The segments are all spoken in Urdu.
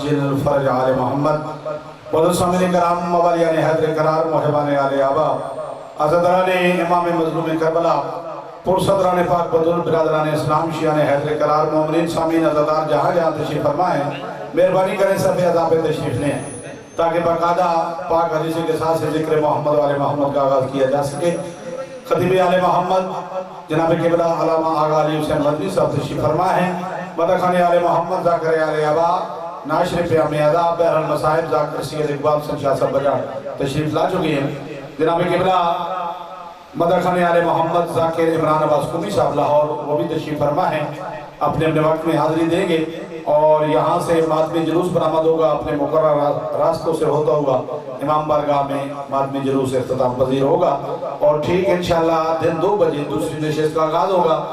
جن الفرج آل محمد ودسامین کرام مولیان حیدر قرار محبان آل آبا عزدران امام مظلوم کربلا پرصدران پاک بدل برادران اسلام شیعان حیدر قرار مومنین سامین عزدار جہاں جہاں تشریف فرمائیں مہربانی کریں سب عذاب تشریف لیں تاکہ باقاعدہ پاک حدیث کے ساتھ سے ذکر محمد والے محمد کا آغاز کیا جا سکے۔ خطیب آل محمد جناب قبلہ علامہ آغا علی حسین مدنی صاحب تشریف فرمائے ہیں۔ مدخانی آل محمد ذاکر آل آبا ناشر پیام عذاب بہر المصائب ذاکر سید اقبال سنشاہ صاحب بجا تشریف لا چکی ہیں۔ جناب قبلہ مدخانی آل محمد ذاکر عمران عباس قمی صاحب لاہور وہ بھی تشریف فرما ہیں، اپنے وقت میں حاضری دیں گے اور یہاں سے ماتمی جلوس برآمد ہوگا، اپنے مقررہ راستوں سے ہوتا ہوگا امام بارگاہ میں ماتمی جلوس اختتام پذیر ہوگا اور ٹھیک انشاءاللہ دن 2 بجے دوسری نشست کا آغاز ہوگا۔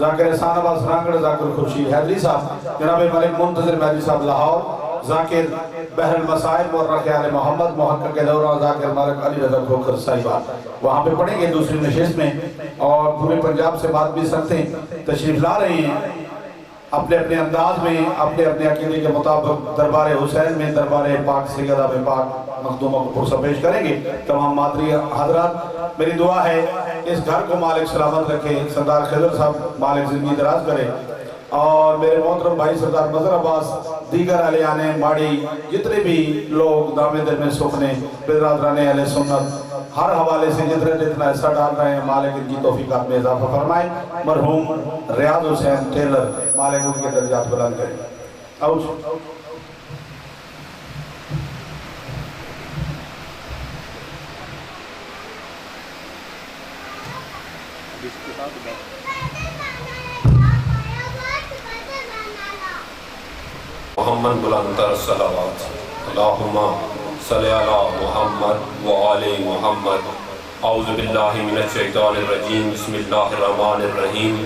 ذاکر احسان عباس رانگڑ ذاکر خورشید حیدری صاحب، جناب ملک منتظر مہدی صاحب لاہور، ذاکر بحر المصائب مورخ آل محمد محقق دورہ ذاکر مالک علی رضا کھوکھر صاحبہ وہاں پہ پڑھیں گے دوسری نشست میں، اور پورے پنجاب سے ماتمی سنتیں تشریف لا رہی ہیں اپنے اپنے انداز میں، اپنے اپنے عقیدے کے مطابق دربار حسین میں، دربار پاک سیدہ میں پاک مخدومہ کو پرسہ پیش کریں گے۔ تمام مادری حضرات میری دعا ہے اس گھر کو مالک سلامت رکھے، سردار خضر صاحب مالک زندگی دراز کرے، اور میرے محترم بھائی سردار مظہر عباس، دیگر اہلیان ماڑی، جتنے بھی لوگ دامے دل میں سکھنے برادران اہل سنت ہر حوالے سے جتنا حصہ ڈال رہے ہیں، مالک ان کی توفیقات میں اضافہ فرمائے۔ مرحوم ریاض حسین ٹیلر مالک ان کے درجات بلند کریں۔ محمد بلندر صلوات اللہم صلی علی محمد وآل محمد۔ اعوذ باللہ من الشیطان الرجیم، بسم اللہ الرحمن الرحیم۔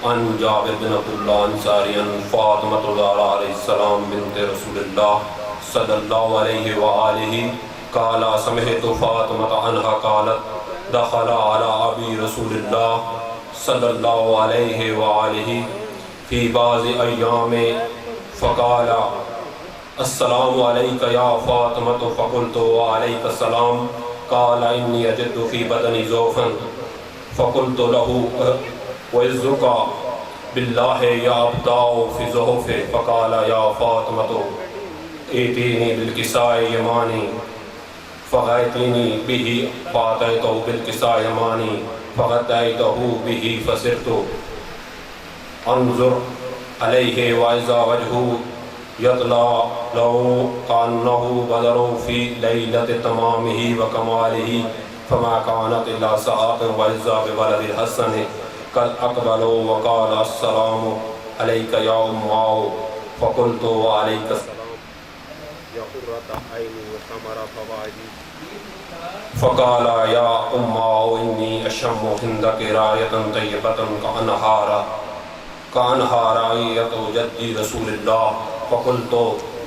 ان جابر بن عبداللہ انصاری ان فاطمہ الزہرا علیہ السلام بنت رسول اللہ صلی اللہ علیہ وآلہ قال سمعت فاطمہ عنہا قالت دخل علی ابی رسول اللہ صلی اللہ علیہ وآلہ فی بعض ایام فقال السلام علیک یا فاطمہ فقلت وعلیک السلام قال انی اجد فی بدنی ضعفا فقلت له وعزک باللہ یا ابداء فی ضعف فقال یا فاطمہ ایتینی بالکساء یمانی فغیتینی به فاتیتہ بالکساء یمانی فغدیتہ به فسرت انظر علیہ وعزا وجہو یطلع لہو کانہو بدر فی لیلت تمامہ وکمالہ فما کانت الا ساعت وعزا بولد الحسن قد اقبلوا وقال السلام علیک یا اماؤ فقلت وعلیک السلام یا قرۃ عینی وثمر فوائدی فقال یا اماؤ انی اشم ہندک رایتا طیبتا کانہا رائیت جدی رسول اللہ فقلت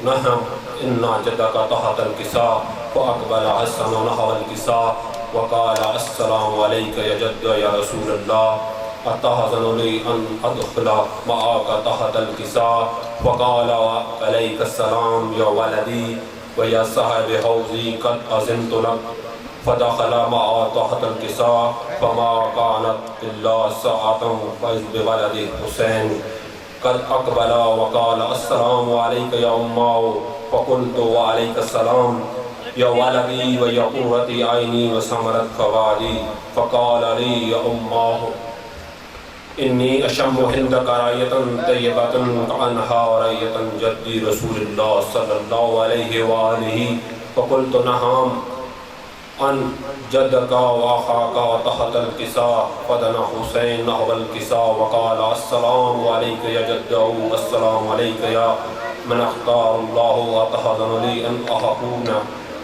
نحم انا جدک تحت الکساء فاقبل حسن نحو الکساء وقال السلام علیک یا جد یا رسول اللہ اتحزن لی ان ادخل معاک تحت الکساء فقال علیک السلام یا ولدی ویا صاحب حوزی قد اذنت لک فدخل معا تحت الکساء فما كانت الا ساعة فاذ بولد حسین قد اقبل وقال السلام علیک یا اماؤ فقلت وعلیک السلام یا ولدی ویا قرۃ عینی وثمرت فوائدی فقال لی یا اماؤ انی اشم ہندک رایتا طیبتا کانہا رایتا جدی رسول اللہ صلی اللہ علیہ وآلہ فقلت نحم ان جدک واخاک تحت الکساء فدنا حسین نحو الکساء وقال السلام علیک یا جدہ السلام علیک یا من اختار اللہ اتحزن لی ان احکون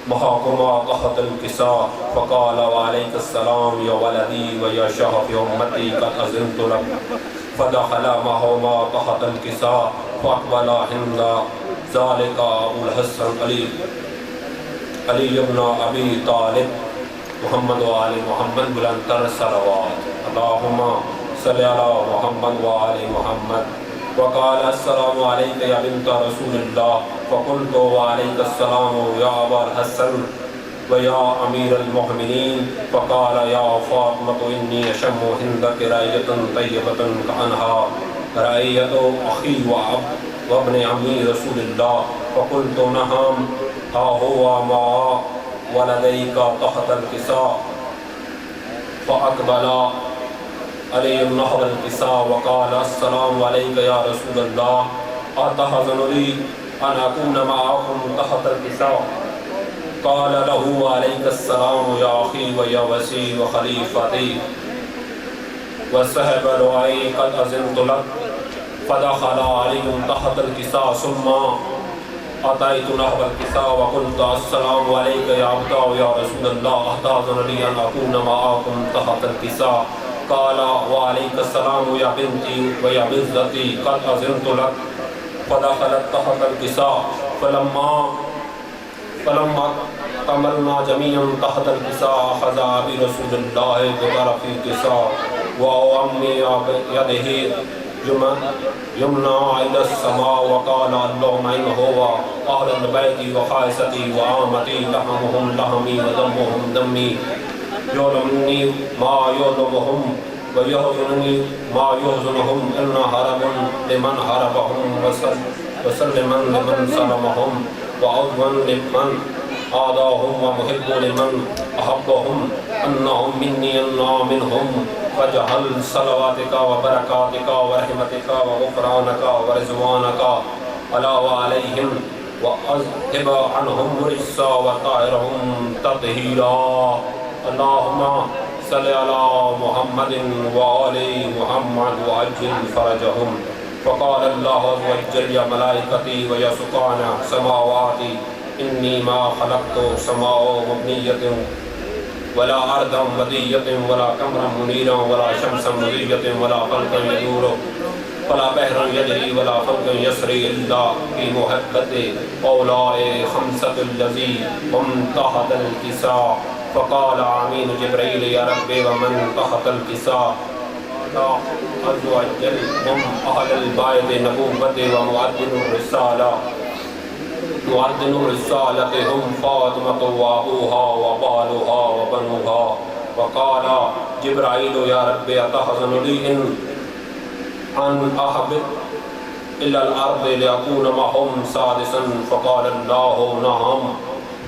محاکما تحت الکساء فقال وعلیک السلام یا ولدی ویا شہف امتی قد اذنت لک فدخل معہما تحت الکساء فاقبل ہند ذالک ابو الحسن علی ابن ابی طالب محمد و آل محمد بلندر صلوات اللہم صلی علی محمد و آل محمد وقال السلام عليك يا بنت رسول الله فقلت وعليك السلام يا أبا الحسن ويا أمير المؤمنين فقال يا فاطمة إني أشم عندك رائحة طيبة كأنها رائحة أخي وابن عمي رسول الله فقلت نعم ها هو مع ولديك تحت الكساء فأقبل علي نحو الكساء وقال السلام عليك يا رسول الله أتحزن لي أن أكون معكم تحت الكساء قال له عليك السلام يا أخي ويا وسي وخليفتي وصحب لؤي قد أذنت لك فدخل علي تحت الكساء ثم أتيت نحو الكساء وقلت السلام عليك يا عبدا يا رسول الله أتأذن لي أن أكون معكم تحت الكساء قال وعليك السلام يا بنتي ويا بنتي قد أذنت لك فدخلت تحت الكساء فلما كملنا جميعا تحت الكساء أخذ أبي رسول الله بطرف الكساء وأمي يده يمنى إلى السماء وقال اللهم إن هو أهل البيت وخائستي وعامتي لحمهم لحمي ودمهم دمي يؤلمني ما يؤلمهم ويحزنني ما يحزنهم إن هرب لمن هربهم وسلما لمن سلمهم وعضوا لمن آذاهم ومحب لمن أحبهم أنهم مني أنا منهم فاجعل صلواتك وبركاتك ورحمتك وغفرانك ورضوانك على وعليهم وأذهب عنهم الرجس وطهرهم تطهيرا اللهم صل على محمد وآل محمد وعجل فرجهم فقال الله عز وجل يا ملائكتي ويا سكان سماواتي إني ما خلقت سماء مبنية ولا أرضا مدية ولا قمرا منيرا ولا شمسا مضية ولا فلكا يدور ولا بحرا يجري ولا فلك يسري إلا في محبة أولاء خمسة الذي هم تحت الكساء فقال آمين جبريل يا رب ومن تحت الكساء عز وجل هم أهل البيت نبوة ومؤذن الرسالة مؤذن الرسالة هم فاطمة وأبوها وبالها وبنوها وقال جبرائيل يا رب أتحزن لي أن أهبط إلى الأرض لأكون معهم سادسا فقال الله نعم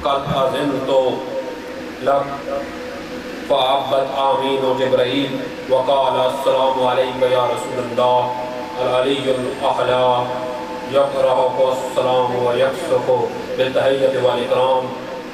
قد أذنت لك فعبد آمين جبرائيل وقال السلام عليك يا رسول الله العلي الأعلى يقرأ السلام ويكسف بالتحية والإكرام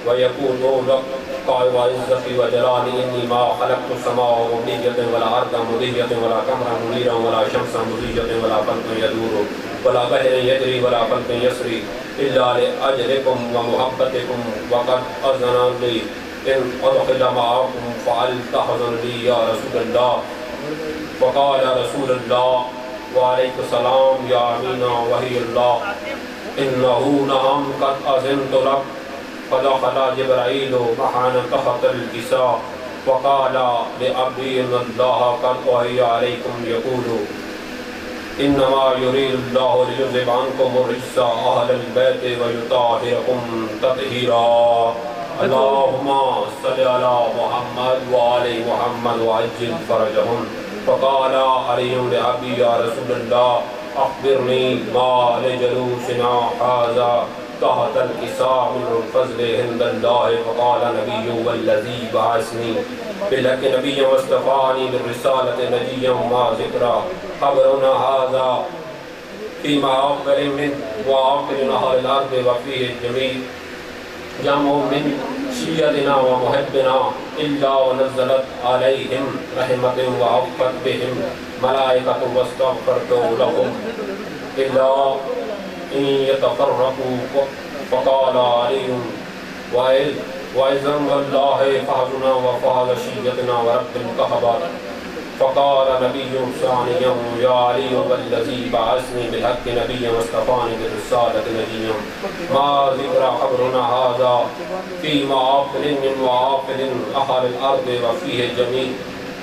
ويقول لك قائل وعزتي وجلالي إني ما خلقت السماء مبنية ولا أرضا مضية ولا قمرا منيرا ولا شمسا مضية ولا فلك يدور ولا بحر يجري ولا فلك يسري إلا لأجلكم ومحبتكم وقد أذن لي إن أدخل معكم فلتحزن لي يا رسول الله فقال رسول الله وعليك السلام يا أمينة وهي الله إنه نعم قد أذنت لك فدخل جبرائيل معنا تحت الكساء وقال لأبي إن الله قد وحي عليكم يقول إنما يريد الله ليذهب عنكم الرجس أهل البيت ويطهركم تطهيرا اللهم صل على محمد وآل محمد وعجل فرجهم فقال علي لأبي يا رسول الله أخبرني ما لجلوسنا هذا تحت الكساء من الفضل عند الله فقال نبي والذي بعثني بالحق نبيا واصطفاني بالرسالة نجيا ما ذكرى خبرنا هذا في معقل من وعقل أهل الأرض وفيه الجميع جمع من شيعتنا ومحبنا إلا ونزلت عليهم رحمة وعفت بهم ملائكة واستغفرت لهم إلا إن يتفرقوا فقال علي وإذن والله فهدنا وفهد شيعتنا ورب الكعبة فقال نبي ثانيا يا علي والذي بعثني بالحق نبيا واصطفاني بالرسالة نبيا ما ذكر خبرنا هذا في معاقل من معاقل أهل الأرض وفيه الجميع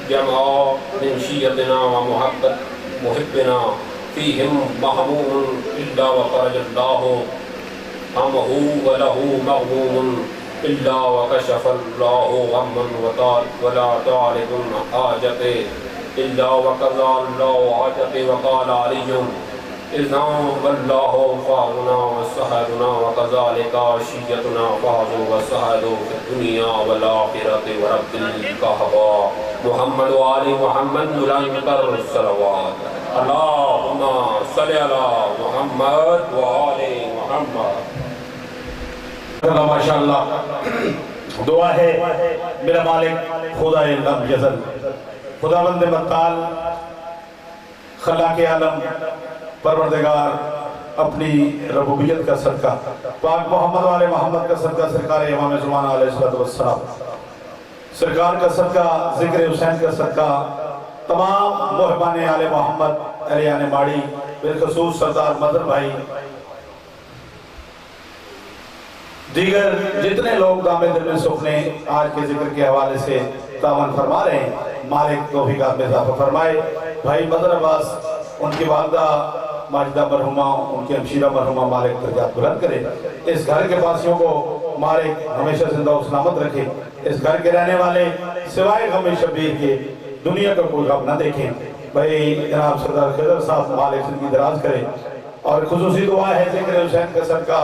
جمع من شيعتنا ومحبنا فيهم مهموم إلا وفرج الله همه وله مغموم إلا وكشف الله غما ولا طالب حاجته إلا وقضى الله حاجته. وقال علي إذا والله فاضنا وسهدنا وكذلك عشيتنا فاضوا وسهدوا في الدنيا والآخرة ورب الكعبة. محمد وآل محمد نلنکر صلوات. اللهم صل على محمد وآل محمد. ماشاءاللہ دعا ہے میرا مالک خدا لم یزل، خداوند متعال خلاق عالم پروردگار اپنی ربوبیت کا صدقہ، پاک محمد والے محمد کا صدقہ، سرکار امام زمان علیہ السلام سرکار کا صدقہ، ذکر حسین کا صدقہ، تمام محبان آل محمد علیہ ماڑی، بالخصوص سردار مدر بھائی، دیگر جتنے لوگ دامِ دل میں سکھ نے آج کے ذکر کے حوالے سے تعاون فرما رہے ہیں، مالک توفیقات میں اضافہ فرمائے. بھائی مدر عباس، ان کی والدہ ماجدہ مرحومہ، ان کی ہمشیرہ مرحومہ، مالک درجات بلند کرے. اس گھر کے پاسیوں کو مالک ہمیشہ زندہ و سلامت رکھے. اس گھر کے رہنے والے سوائے غم شبیر کے دنیا کا کوئی غم نہ دیکھیں. بھائی جناب سردار خضر صاحب مالک زندگی دراز کرے. اور خصوصی دعا ہے ذکر حسین کا صدقہ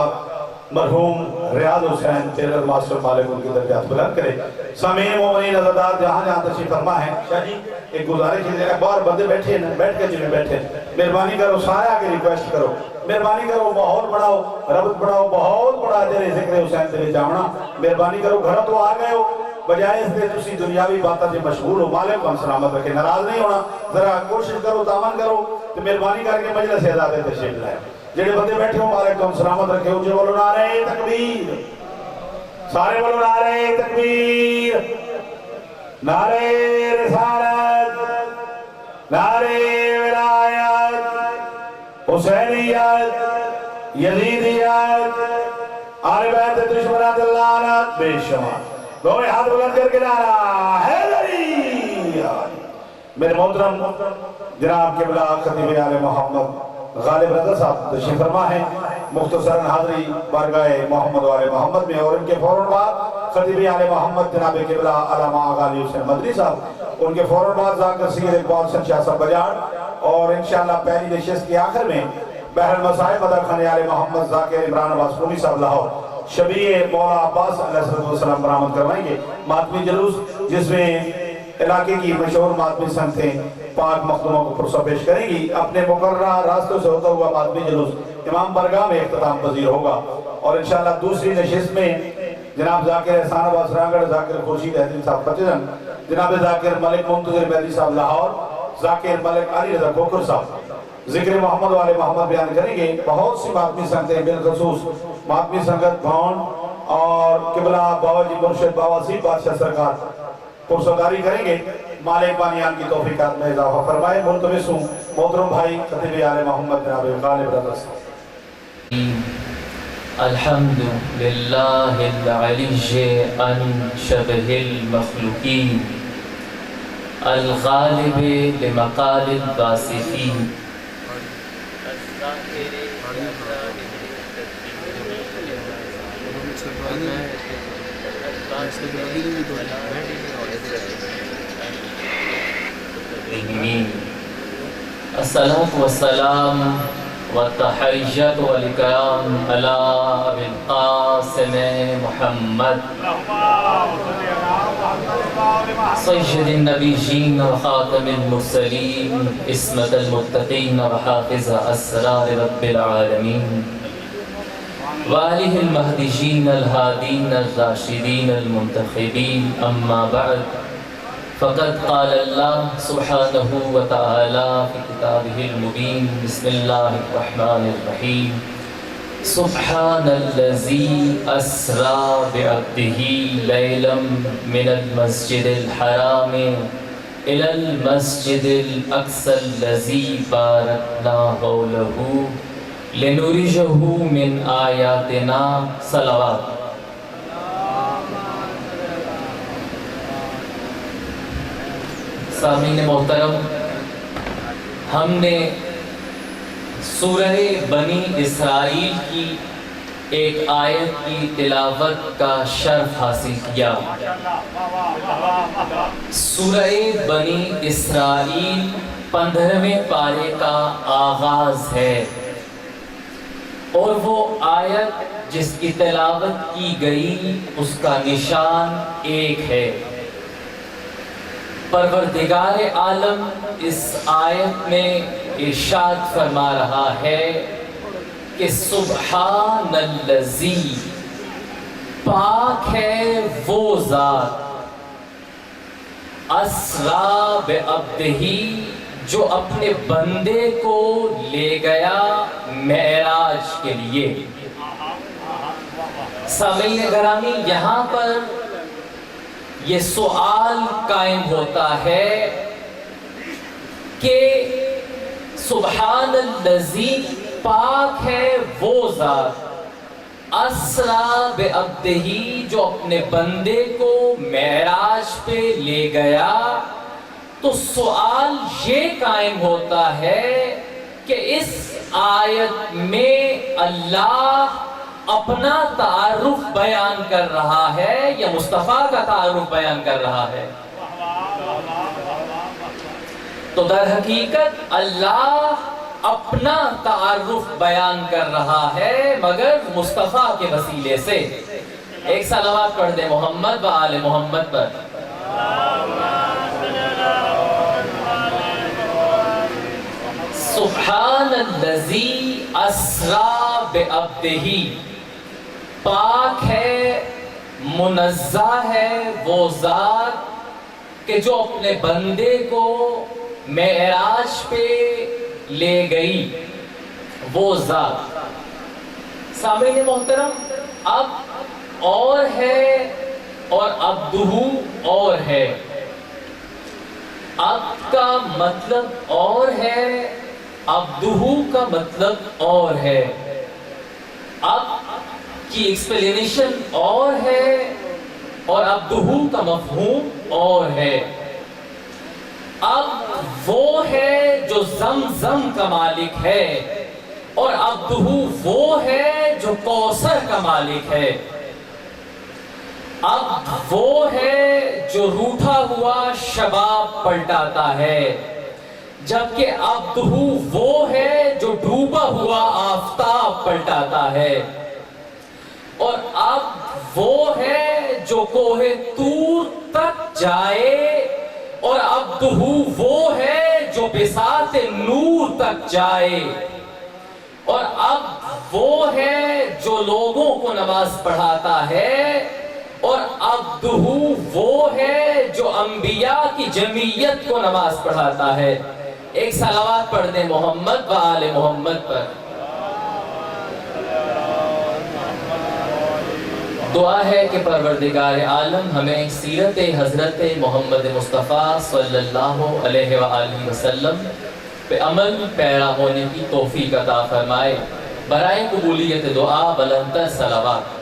مرحوم ریاض حسین ٹیلر ماسٹر مالک ان کی درجات بلند کرے. سامعین مومنین عزادار جہاں جہاں تشریف فرما ہے، شاہ جی ایک گزارش ہے، بار بندے بیٹھے ہیں، بیٹھ کے جنہیں بیٹھے، مہربانی کرو سارے آگے ریکویسٹ کرو، مہربانی کرو ماحول بڑھاؤ، ربط بڑھاؤ، بہت بڑا جرے ذکر حسین سے جاؤنا. مہربانی کرو گھر تو آ گئے ہو، بجائے اس دے تسی دنیاوی باتاں سے مشغول ہو. مالک ہم سلامت رکھے، ناراض نہیں ہونا، ذرا کوشش کرو، تعاون کرو تو مہربانی کر کے مجلس اعزاز تشریف لائے. جڑے بندے بیٹھے ہو مالک تو ہم سلامت رکھے. اونچے بولو نعرہ تکبیر، سارے بولو نعرہ تکبیر، نعرہ رسالت، نعرہ ولایت، حسینیت، یزیدیت، آل بیت دشمنات اللہ لعنت بے شمار. دونوں ہاتھ بلند کر کے نعرہ حیدری. میرے محترم جناب قبلہ خطیب آل محمد غالب رضا صاحب تشریف فرما ہے، مختصراً حاضری بارگاہ محمد والے محمد میں. اور ان کے فوراً بعد خطیب آل محمد جناب قبلہ علامہ غالی حسین مدنی صاحب، ان کے فوراً بعد ذاکر سید اقبال حسن شاہ صاحب بجاڑ، اور انشاءاللہ پہلی نشست کی آخر میں بحر المصائب مدر خان آل محمد ذاکر عمران عباس قومی صاحب لاہور شبیہ مولا عباس علیہ السلام برآمد کروائیں گے. ماتمی جلوس جس میں علاقے کی مشہور ماتمی سنگتیں پاک مخدوموں کو پرسہ پیش کریں گی. اپنے مقررہ راستوں سے ہوتا ہوا ماتمی جلوس امام برگاہ میں اختتام پذیر ہوگا. اور انشاءاللہ دوسری نشست میں جناب ذاکر احسان عباس رانگڑ، ذاکر خورشید احدین صاحب فتحجن، جناب ذاکر ملک منتظر بیدی صاحب لاہور، ذاکر ملک علی رضا کھوکر صاحب ذکر محمد والے محمد بیان کریں گے. بہت سی ماتمی سنگتیں بالخصوص ماتمی سنگت بھون اور قبلہ بابا جی مرشد بابا سید بادشاہ سرکار پرسداری کریں گے. مالک بانیان کی توفیقات میں اضافہ فرمائے. ملتمس ہوں محترم بھائی خطیب آل محمد جناب غالب رضا صاحب. الحمد للہ العلی عن شبہ المخلوقین الغالب لمقال الباسطین الصلاة والسلام والتحیت والکرام علی ابی القاسم محمد سید النبیین وخاتم المرسلین عصمت المتقین وحافظ اسرار رب العالمین وآلہ المہدیین الہادین الراشدین المنتخبین. اما بعد فقد قال اللہ سبحانہ وتعالی فی کتابہ المبین. بسم اللہ الرحمن الرحیم. سبحان الذی اسری بعبدہ لیلا من المسجد الحرام الی المسجد الاقصی الذی بارکنا حولہ لنخرجہ من آیاتنا. صلوات. سامعین محترم، ہم نے سورہ بنی اسرائیل کی ایک آیت کی تلاوت کا شرف حاصل کیا۔ سورہ بنی اسرائیل 15ویں پارے کا آغاز ہے، اور وہ آیت جس کی تلاوت کی گئی اس کا نشان ایک ہے۔ پروردگار عالم اس آیت میں ارشاد فرما رہا ہے کہ سبحان الذی، پاک ہے وہ ذات، اسرا بعبدہ، جو اپنے بندے کو لے گیا معراج کے لیے۔ سامعین گرامی، یہاں پر یہ سوال قائم ہوتا ہے کہ سبحان الذی، پاک ہے وہ ذات، اسرا بعبدہ، جو اپنے بندے کو معراج پہ لے گیا۔ تو سوال یہ قائم ہوتا ہے کہ اس آیت میں اللہ اپنا تعارف بیان کر رہا ہے یا مصطفیٰ کا تعارف بیان کر رہا ہے؟ تو در حقیقت اللہ اپنا تعارف بیان کر رہا ہے، مگر مصطفیٰ کے وسیلے سے۔ ایک صلوات پڑھ دیں محمد و آل محمد پر۔ سبحان الذی اسرا بعبدہ، پاک ہے، منزہ ہے وہ ذات کہ جو اپنے بندے کو معراج پہ لے گئی، وہ ذات۔ سامعین محترم، اب اور ہے اور عبدہ اور ہے۔ عبد کا مطلب اور ہے، عبدہ کا مطلب اور ہے۔ عبد کی ایکسپلینیشن اور ہے اور عبدہ کا مفہوم اور ہے۔ عبد وہ ہے جو زمزم کا مالک ہے، اور عبدہ وہ ہے جو کوثر کا مالک ہے۔ عبد وہ ہے جو روٹھا ہوا شباب پلٹاتا ہے، جبکہ عبدہ وہ ہے جو ڈوبا ہوا آفتاب پلٹاتا ہے۔ اور عبد وہ ہے جو کوہ طور تک جائے، اور عبدہ وہ ہے جو بساط نور تک جائے۔ اور عبد وہ ہے جو لوگوں کو نماز پڑھاتا ہے، اور عبدہ وہ ہے جو انبیاء کی جمعیت کو نماز پڑھاتا ہے۔ ایک صلوات پڑھ دیں محمد و آل محمد پر۔ دعا ہے کہ پروردگار عالم ہمیں سیرت حضرت محمد مصطفیٰ صلی اللہ علیہ وآلہ وسلم پہ عمل پیرا ہونے کی توفیق عطا فرمائے۔ برائے قبولیت دعا بلندتر صلوات۔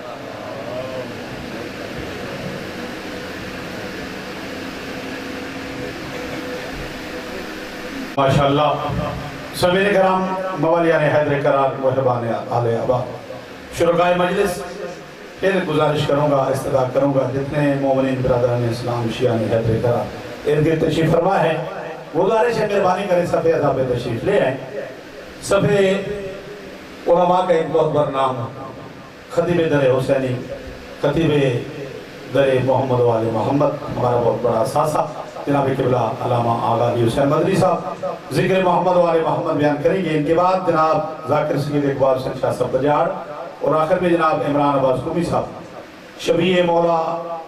ماشاءاللہ سامعین کرام، موالیان حیدر کرار، محبان آل ابا، شرکائے مجلس، پھر گزارش کروں گا، استدعا کروں گا جتنے مومنین برادران اسلام شیعان حیدر کرار ارد تشریف فرما ہے، گزارش ہے مہربانی کریں صفحے اضافے تشریف لے آئیں۔ صفحے علماء کا ایک بہت بڑا نام خطیب در حسینی، خطیب در محمد و آل محمد، ہمارا بہت بڑا اثاثہ جناب قبلہ علامہ آغا علی حسین مدنی صاحب ذکر محمد و آل محمد بیان کریں گے۔ ان کے بعد جناب ذاکر سید اقبال حسین شاہ صاحب بجاڑ، اور آخر میں جناب عمران عباس قمی صاحب شبیہ مولا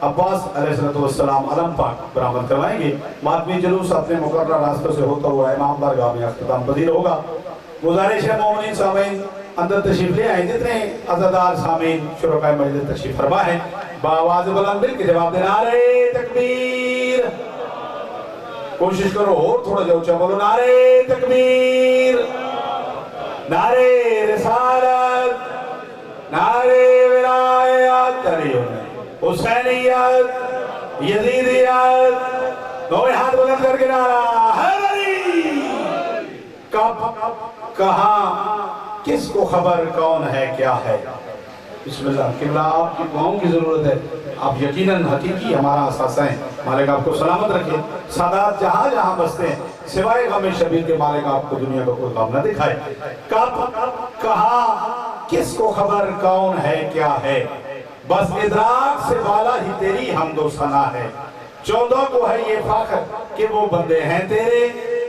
عباس علیہ السلام علم پاک برآمد کروائیں گے۔ ماتمی جلوس اپنے مقررہ راستوں سے ہوتا ہوا امام بارگاہ میں اختتام پذیر ہوگا۔ گزارش ہے مومنین سامعین اندر تشریف لے آئیں، جتنے عزادار سامعین شرکائے مجلس تشریف فرما ہے، بآواز بلند مل کے جواب دینا، نعرہ تکبیر، کوشش کرو اور تھوڑا جو اونچا بولو، نعرہ تکبیر، نعرہ رسالت، نعرہ ولایت، حسینیت، یزیدیت، دونوں ہاتھ بلند کر کے نعرہ حیدری، کب کہاں کس کو خبر کون ہے کیا ہے. بسم اللہ. قبلہ آپ کی دعاؤں کی ضرورت ہے. آپ یقیناً حقیقی ہمارا اثاثہ ہیں. مالک آپ کو سلامت رکھے. سادات جہاں جہاں بستے ہیں سوائے غم شبیر کے مالک آپ کو دنیا کا کوئی غم نہ دکھائے. کب کہاں کس کو خبر کون ہے کیا ہے. بس ادراک سے بالا ہی تیری حمد و ثنا ہے. چودوں کو ہے یہ فخر کہ وہ بندے ہیں تیرے.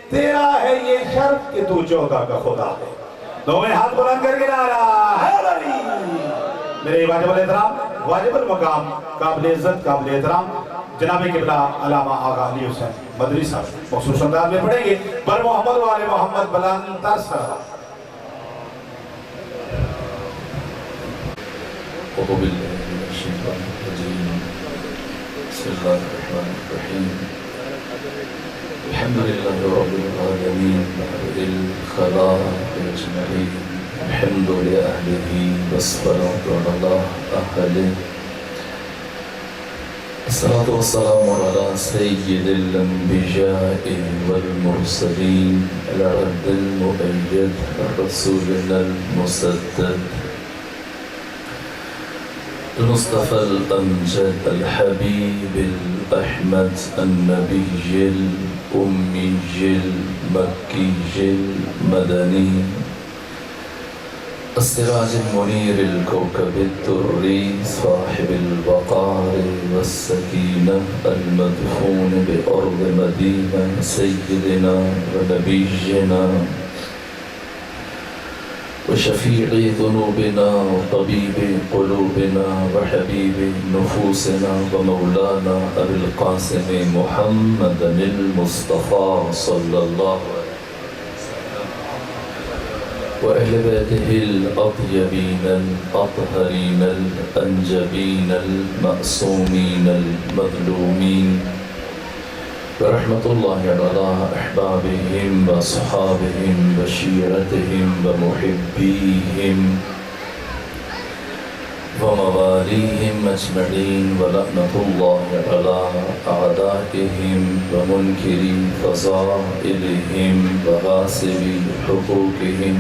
تیرا ہے یہ شرف کہ تو چودہ کا خدا ہے. دونوں ہاتھ بلند کر کے نعرہ حیدری. میرے واجب الاحترام واجب المقام قابل عزت قابل احترام جناب قبلہ علامہ آغا علی حسین مدنی صاحب مخصوص انداز میں پڑھیں گے. بر محمد و آل محمد بلند تر سلام. أعوذ بالله من الشيطان الرجيم. بسم الله الرحمن الرحيم. الحمد لله رب العالمين بعد الخلائق أجمعين. الحمد لأهله والصلاة على أهله. الصلاة والسلام على سيد الأنبياء والمرسلين العبد المؤيد رسولنا المسدد المصطفى الأمجد الحبيب الأحمد النبي الأمي المكي المدني السراج المنير الكوكب الدري صاحب الوقار والسكينة المدفون بأرض مدينة سيدنا ونبينا وشفيع ذنوبنا وطبيب قلوبنا وحبيب نفوسنا ومولانا أبي القاسم محمد المصطفى صلى الله عليه وسلم وأهل بيته الأطيبين الأطهرين الأنجبين المأسومين المظلومين ورحمة الله على أحبابهم وأصحابهم وشيرتهم ومحبيهم ومواليهم أجمعين ولعنة الله على أعدائهم ومنكري فضائلهم وغاصبي حقوقهم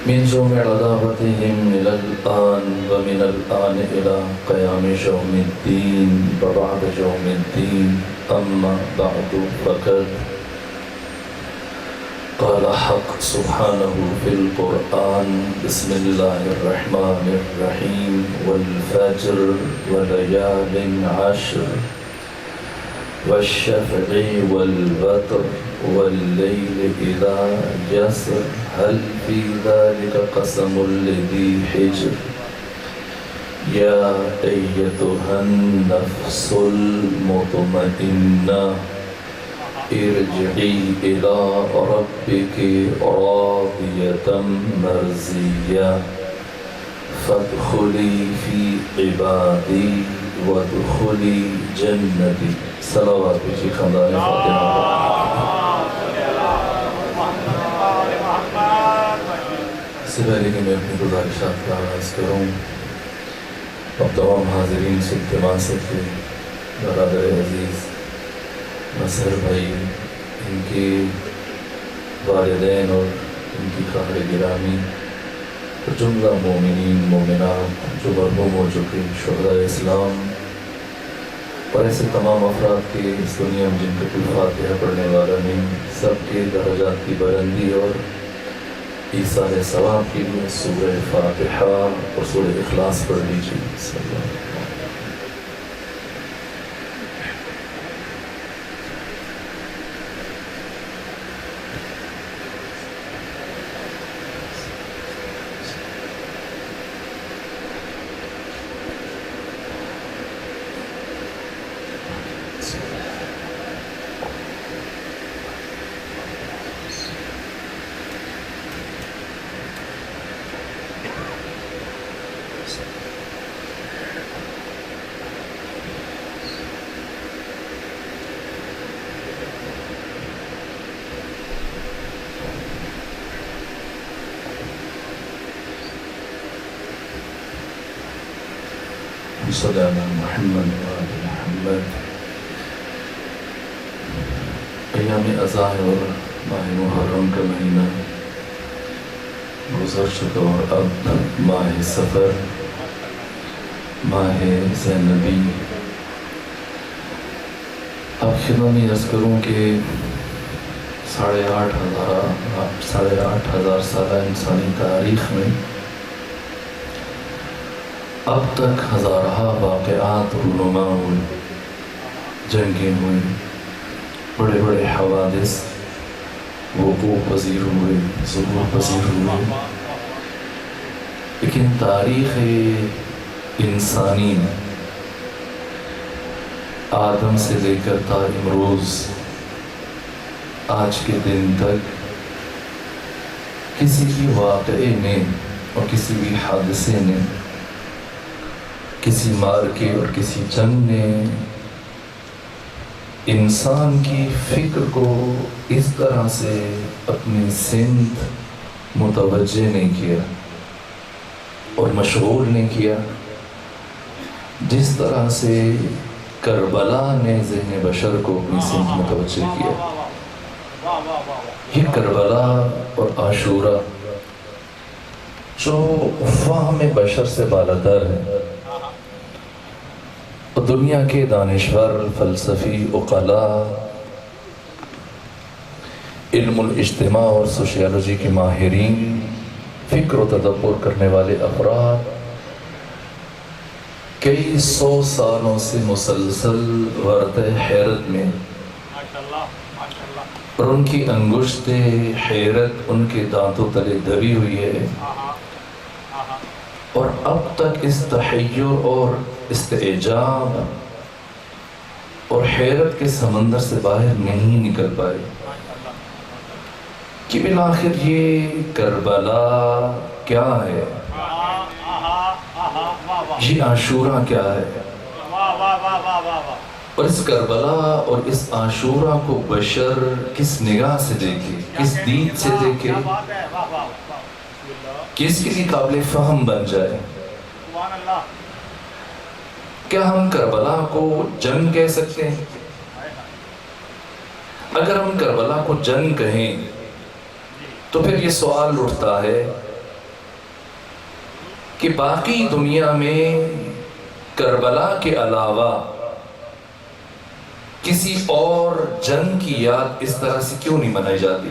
من جمع عداوتهم إلى الآن ومن الآن إلى قيام يوم الدين وبعد يوم الدين أما بعد فقد قال حق سبحانه في القرآن بسم الله الرحمن الرحيم والفجر وليال عشر والشفع والوتر والليل إذا يسر هل في ذلك قسم لذي حجر يا أيتها النفس المطمئنة ارجعي إلى ربك راضية مرزية فادخلي في عبادي وادخلي جنتي. صلوات بجي خاندان فاطمہ. اس سے پہلے کہ میں اپنی گزارشات کا آغاز کروں اب تمام حاضرین سے التماس ہے کہ برادر عزیز مظہر بھائی ان کے والدین اور ان کی خواہر گرامی اور جملہ مومنین مومنات جو مرحوم ہو چکے شہدائے اسلام اور ایسے تمام افراد کے اس دنیا میں جن کا کوئی فاتحہ پڑھنے والا نہیں سب کے درجات کی بلندی اور ایصال ثواب کے لیے سورہ فاتحہ اور سورہ اخلاص پڑھ لیجیے. صلی اللہ علیہ وسلم. صلی اللہ محمد محمد. ایام ازاں اور ماہ محرم کا مہینہ گزر چکا اور اب ماہ سفر، ماہ زینبی۔ اب خدمت میں عرض کروں کہ 8,500 سالہ انسانی تاریخ میں اب تک ہزارہ واقعات رونما ہوئے، جنگیں ہوئی، بڑے بڑے حوادث وقوع پذیر ہوئے، ظہور پذیر ہوئے، لیکن تاریخ انسانی میں آدم سے لے کر تا امروز آج کے دن تک کسی بھی واقعے نے اور کسی بھی حادثے نے، کسی مارکے اور کسی جنگ نے انسان کی فکر کو اس طرح سے اپنی سمت متوجہ نہیں کیا اور مشغول نہیں کیا جس طرح سے کربلا نے ذہن بشر کو اپنی سمت متوجہ کیا۔ یہ کربلا اور عاشورہ جو فہم بشر سے بالاتر ہے، دنیا کے دانشور، فلسفی، عقلاء، علم الاجتماع اور سوشیالوجی کے ماہرین، فکر و تدبر کرنے والے افراد کئی 100 سالوں سے مسلسل ورطہ حیرت میں، اور ان کی انگشت حیرت ان کے دانتوں تلے دبی ہوئی ہے، اور اب تک اس تحیر اور استعجاب اور حیرت کے سمندر سے باہر نہیں نکل پائے کہ بالآخر یہ کربلا کیا ہے، یہ عاشورہ کیا ہے، اور اس کربلا اور اس عاشورہ کو بشر کس نگاہ سے دیکھے، کس دید سے دیکھے کہ اس کے لیے قابل فہم بن جائے۔ کیا ہم کربلا کو جنگ کہہ سکتے ہیں؟ اگر ہم کربلا کو جنگ کہیں تو پھر یہ سوال اٹھتا ہے کہ باقی دنیا میں کربلا کے علاوہ کسی اور جنگ کی یاد اس طرح سے کیوں نہیں منائی جاتی؟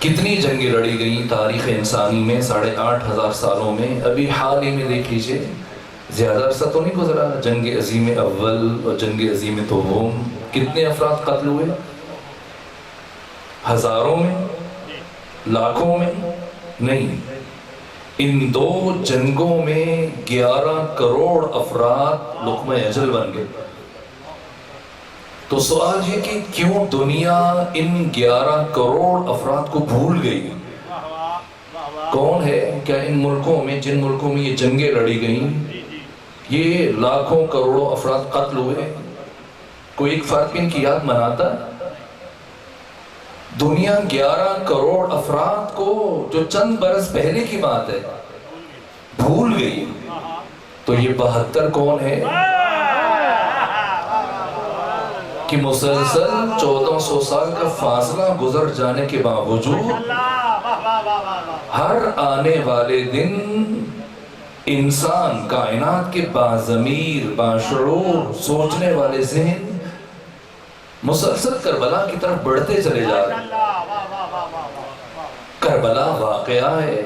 کتنی جنگیں لڑی گئیں تاریخ انسانی میں 8,500 سالوں میں۔ ابھی حال ہی میں دیکھ لیجئے، زیادہ عرصہ تو نہیں گزرا، جنگ عظیم اول اور جنگ عظیم دوم، کتنے افراد قتل ہوئے؟ ہزاروں میں، لاکھوں میں نہیں، ان 2 جنگوں میں 11 کروڑ افراد لقمہ اجل بن گئے۔ تو سوال یہ کہ کیوں دنیا ان 11 کروڑ افراد کو بھول گئی؟ کون ہے؟ کیا ان ملکوں میں، جن ملکوں میں یہ جنگیں لڑی گئیں، یہ لاکھوں کروڑوں افراد قتل ہوئے، کوئی ایک فرد ان کی یاد مناتا؟ دنیا 11 کروڑ افراد کو جو چند برس پہلے کی بات ہے بھول گئی، تو یہ 72 کون ہے کہ مسلسل 1400 سال کا فاصلہ گزر جانے کے باوجود ہر آنے والے دن انسان، کائنات کے باضمیر، باشعور، سوچنے والے ذہن مسلسل کربلا کی طرف بڑھتے چلے جا رہے ہیں۔ کربلا واقعہ ہے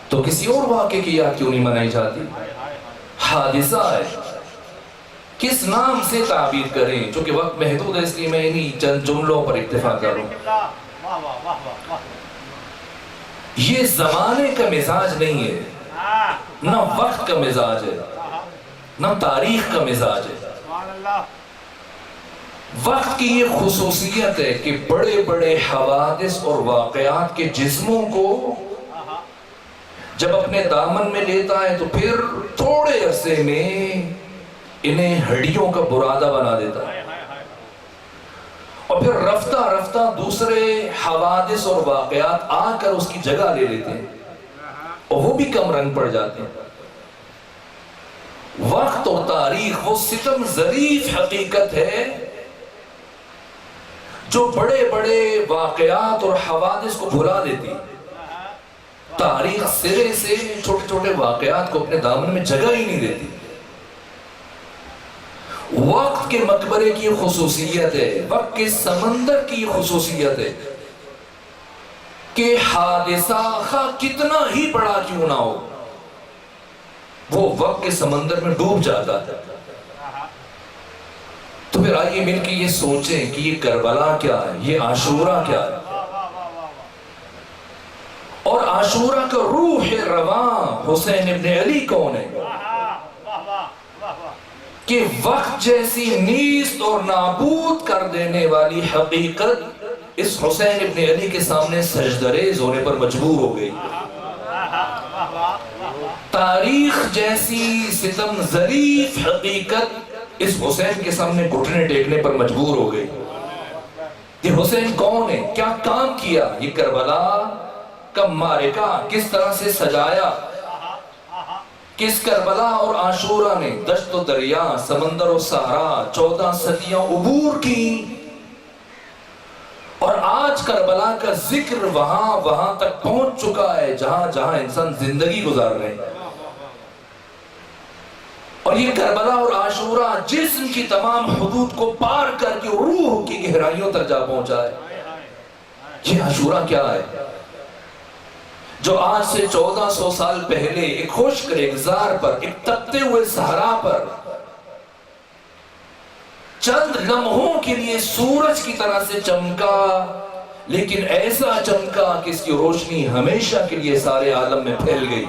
تو کسی اور واقعے کی یاد کیوں نہیں منائی جاتی؟ حادثہ ہے، کس نام سے تعبیر کریں؟ چونکہ وقت محدود ہے اس لیے میں انہیں چند جملوں پر اکتفا کروں۔ یہ زمانے کا مزاج نہیں ہے، نہ وقت کا مزاج ہے، نہ تاریخ کا مزاج ہے۔ وقت کی یہ خصوصیت ہے کہ بڑے بڑے حوادث اور واقعات کے جسموں کو جب اپنے دامن میں لیتا ہے تو پھر تھوڑے عرصے میں انہیں ہڈیوں کا برادہ بنا دیتا ہے، اور پھر رفتہ رفتہ دوسرے حوادث اور واقعات آ کر اس کی جگہ لے لیتے ہیں، اور وہ بھی کم رنگ پڑ جاتے ہیں۔ وقت اور تاریخ وہ ستم ظریف حقیقت ہے جو بڑے بڑے واقعات اور حوادث کو بھلا دیتی. تاریخ سرے سے چھوٹے چھوٹے واقعات کو اپنے دامن میں جگہ ہی نہیں دیتی. وقت کے مقبرے کی خصوصیت ہے، وقت کے سمندر کی خصوصیت ہے کہ حادثہ خواہ کتنا ہی بڑا کیوں نہ ہو وہ وقت کے سمندر میں ڈوب جاتا ہے. تو پھر آئیے مل کے یہ سوچیں کہ یہ کربلا کیا ہے، یہ عاشورہ کیا ہے، اور عاشورہ کا روح رواں حسین ابن علی کون ہے کہ وقت جیسی نیست اور نابود کر دینے والی حقیقت اس حسین ابن علی کے سامنے سجدریز ہونے پر مجبور ہو گئی. تاریخ جیسی ستم ظریف حقیقت اس حسین کے سامنے گھٹنے ٹیکنے پر مجبور ہو گئی. یہ حسین کون ہے، کیا کام کیا، یہ کربلا کا معرکہ کس طرح سے سجایا، کس کربلا اور عاشورہ نے دشت و دریا، سمندر و صحرا 14 صدیاں عبور کی، اور آج کربلا کا ذکر وہاں تک پہنچ چکا ہے جہاں جہاں انسان زندگی گزار رہے ہیں. اور یہ کربلا اور عاشورہ جسم کی تمام حدود کو پار کر کے روح کی گہرائیوں تک جا پہنچا ہے. یہ عاشورہ کیا ہے جو آج سے 1400 سال پہلے ایک خشک ریگزار پر، ایک تپتے ہوئے صحرا پر چند لمحوں کے لیے سورج کی طرح سے چمکا، لیکن ایسا چمکا کہ اس کی روشنی ہمیشہ کے لیے سارے عالم میں پھیل گئی.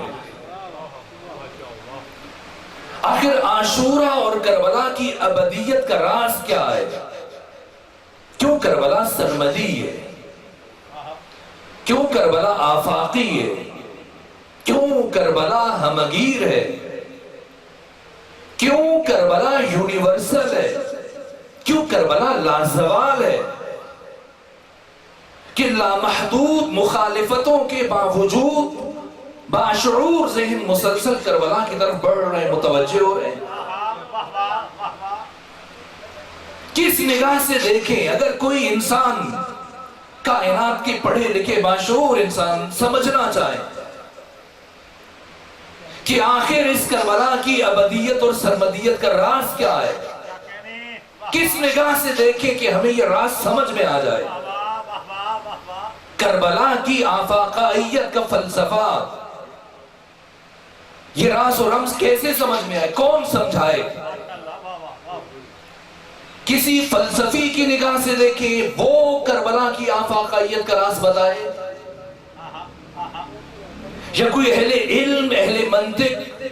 آخر عاشورہ اور کربلا کی ابدیت کا راز کیا ہے؟ کیوں کربلا سرمدی ہے؟ کیوں کربلا آفاقی ہے؟ کیوں کربلا ہمگیر ہے؟ کیوں کربلا یونیورسل ہے؟ کیوں کربلا لازوال ہے کہ لامحدود مخالفتوں کے باوجود باشعور ذہن مسلسل کربلا کی طرف بڑھ رہے ہیں، متوجہ ہو رہے ہیں. کس نگاہ سے دیکھیں، اگر کوئی انسان کائنات کے پڑھے لکھے باشعور انسان سمجھنا چاہے کہ آخر اس کربلا کی ابدیت اور سرمدیت کا راز کیا ہے، کس نگاہ سے دیکھیں کہ ہمیں یہ راز سمجھ میں آ جائے. کربلا کی آفاقائیت کا فلسفہ، یہ راز و رمز کیسے سمجھ میں آئے، کون سمجھائے؟ کسی فلسفی کی نگاہ سے دیکھیں وہ کربلا کی آفاقائیت کا راز بتائے، یا کوئی اہل علم، اہل منطق،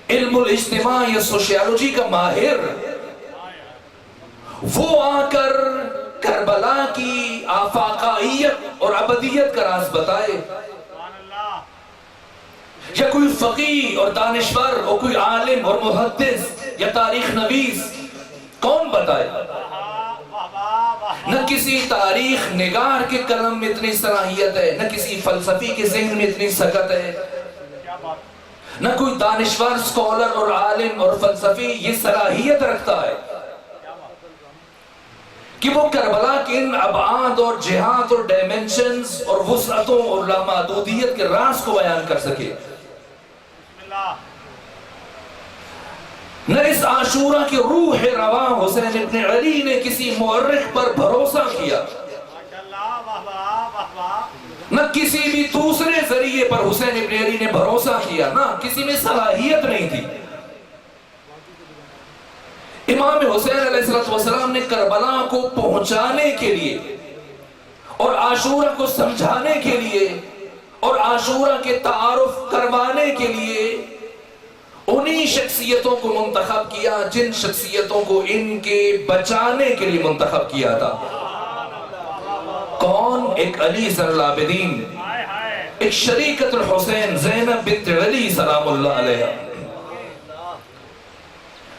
علم الاجتماع یا سوشیالوجی کا ماہر وہ آ کر کربلا کی آفاقائیت اور ابدیت کا راز بتائے، یا کوئی فقیہ اور دانشور اور کوئی عالم اور محدث یا تاریخ نویس، کون بتائے؟ نہ کسی تاریخ نگار کے قلم میں اتنی صلاحیت ہے، نہ کسی فلسفی کے ذہن میں اتنی سکت ہے، نہ کوئی دانشور، سکولر اور عالم اور فلسفی یہ صلاحیت رکھتا ہے کہ وہ کربلا کے ان ابعاد اور جہات اور ڈائمنشنز اور وسعتوں اور لامحدودیت کے راز کو بیان کر سکے. نہ اس عاشورہ کی روح رواں حسین ابن علی نے کسی مورخ پر بھروسہ کیا، نہ کسی بھی دوسرے ذریعے پر حسین ابن علی نے بھروسہ کیا، نہ کسی میں صلاحیت نہیں تھی. امام حسین علیہ السلام نے کربلا کو پہنچانے کے لیے اور عاشورہ کو سمجھانے کے لیے اور عاشورہ کے تعارف کروانے کے لیے انہی شخصیتوں کو منتخب کیا جن شخصیتوں کو ان کے بچانے کے لیے منتخب کیا تھا. کون؟ ایک علی زین العابدین، ایک شریکت الحسین زینب بنت علی سلام اللہ علیہ.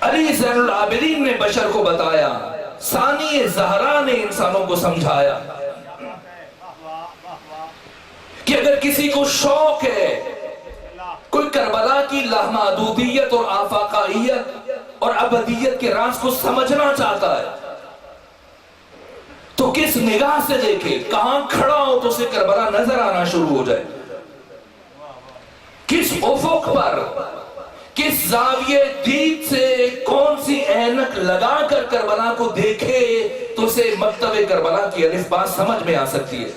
علی زین العابدین نے بشر کو بتایا، ثانی زہرا نے انسانوں کو سمجھایا کہ اگر کسی کو شوق ہے، کوئی کربلا کی لامحدودیت اور آفاقائیت اور ابدیت کے راز کو سمجھنا چاہتا ہے، تو کس نگاہ سے دیکھے، کہاں کھڑا ہو تو اسے کربلا نظر آنا شروع ہو جائے، کس افق پر، کس زاویے دید سے، کون سی اینک لگا کر کربلا کو دیکھے تو اسے مکتب کربلا کی الف با سمجھ میں آ سکتی ہے۔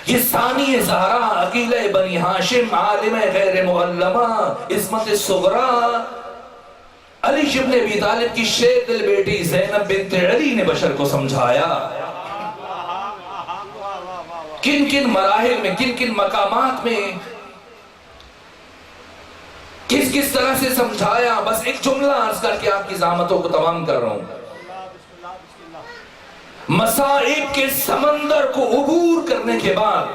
یہ ثانی زہرا، عقیلہ بنی ہاشم، عالم غیر معلمہ، عصمت صغرا، علی ابن ابی طالب کی شیر دل بیٹی زینب بنت علی نے بشر کو سمجھایا، کن کن مراحل میں، کن کن مقامات میں، کس کس طرح سے سمجھایا۔ بس ایک جملہ عرض کر کے آپ کی زحمتوں کو تمام کر رہا ہوں۔ مصائب کے سمندر کو عبور کرنے کے بعد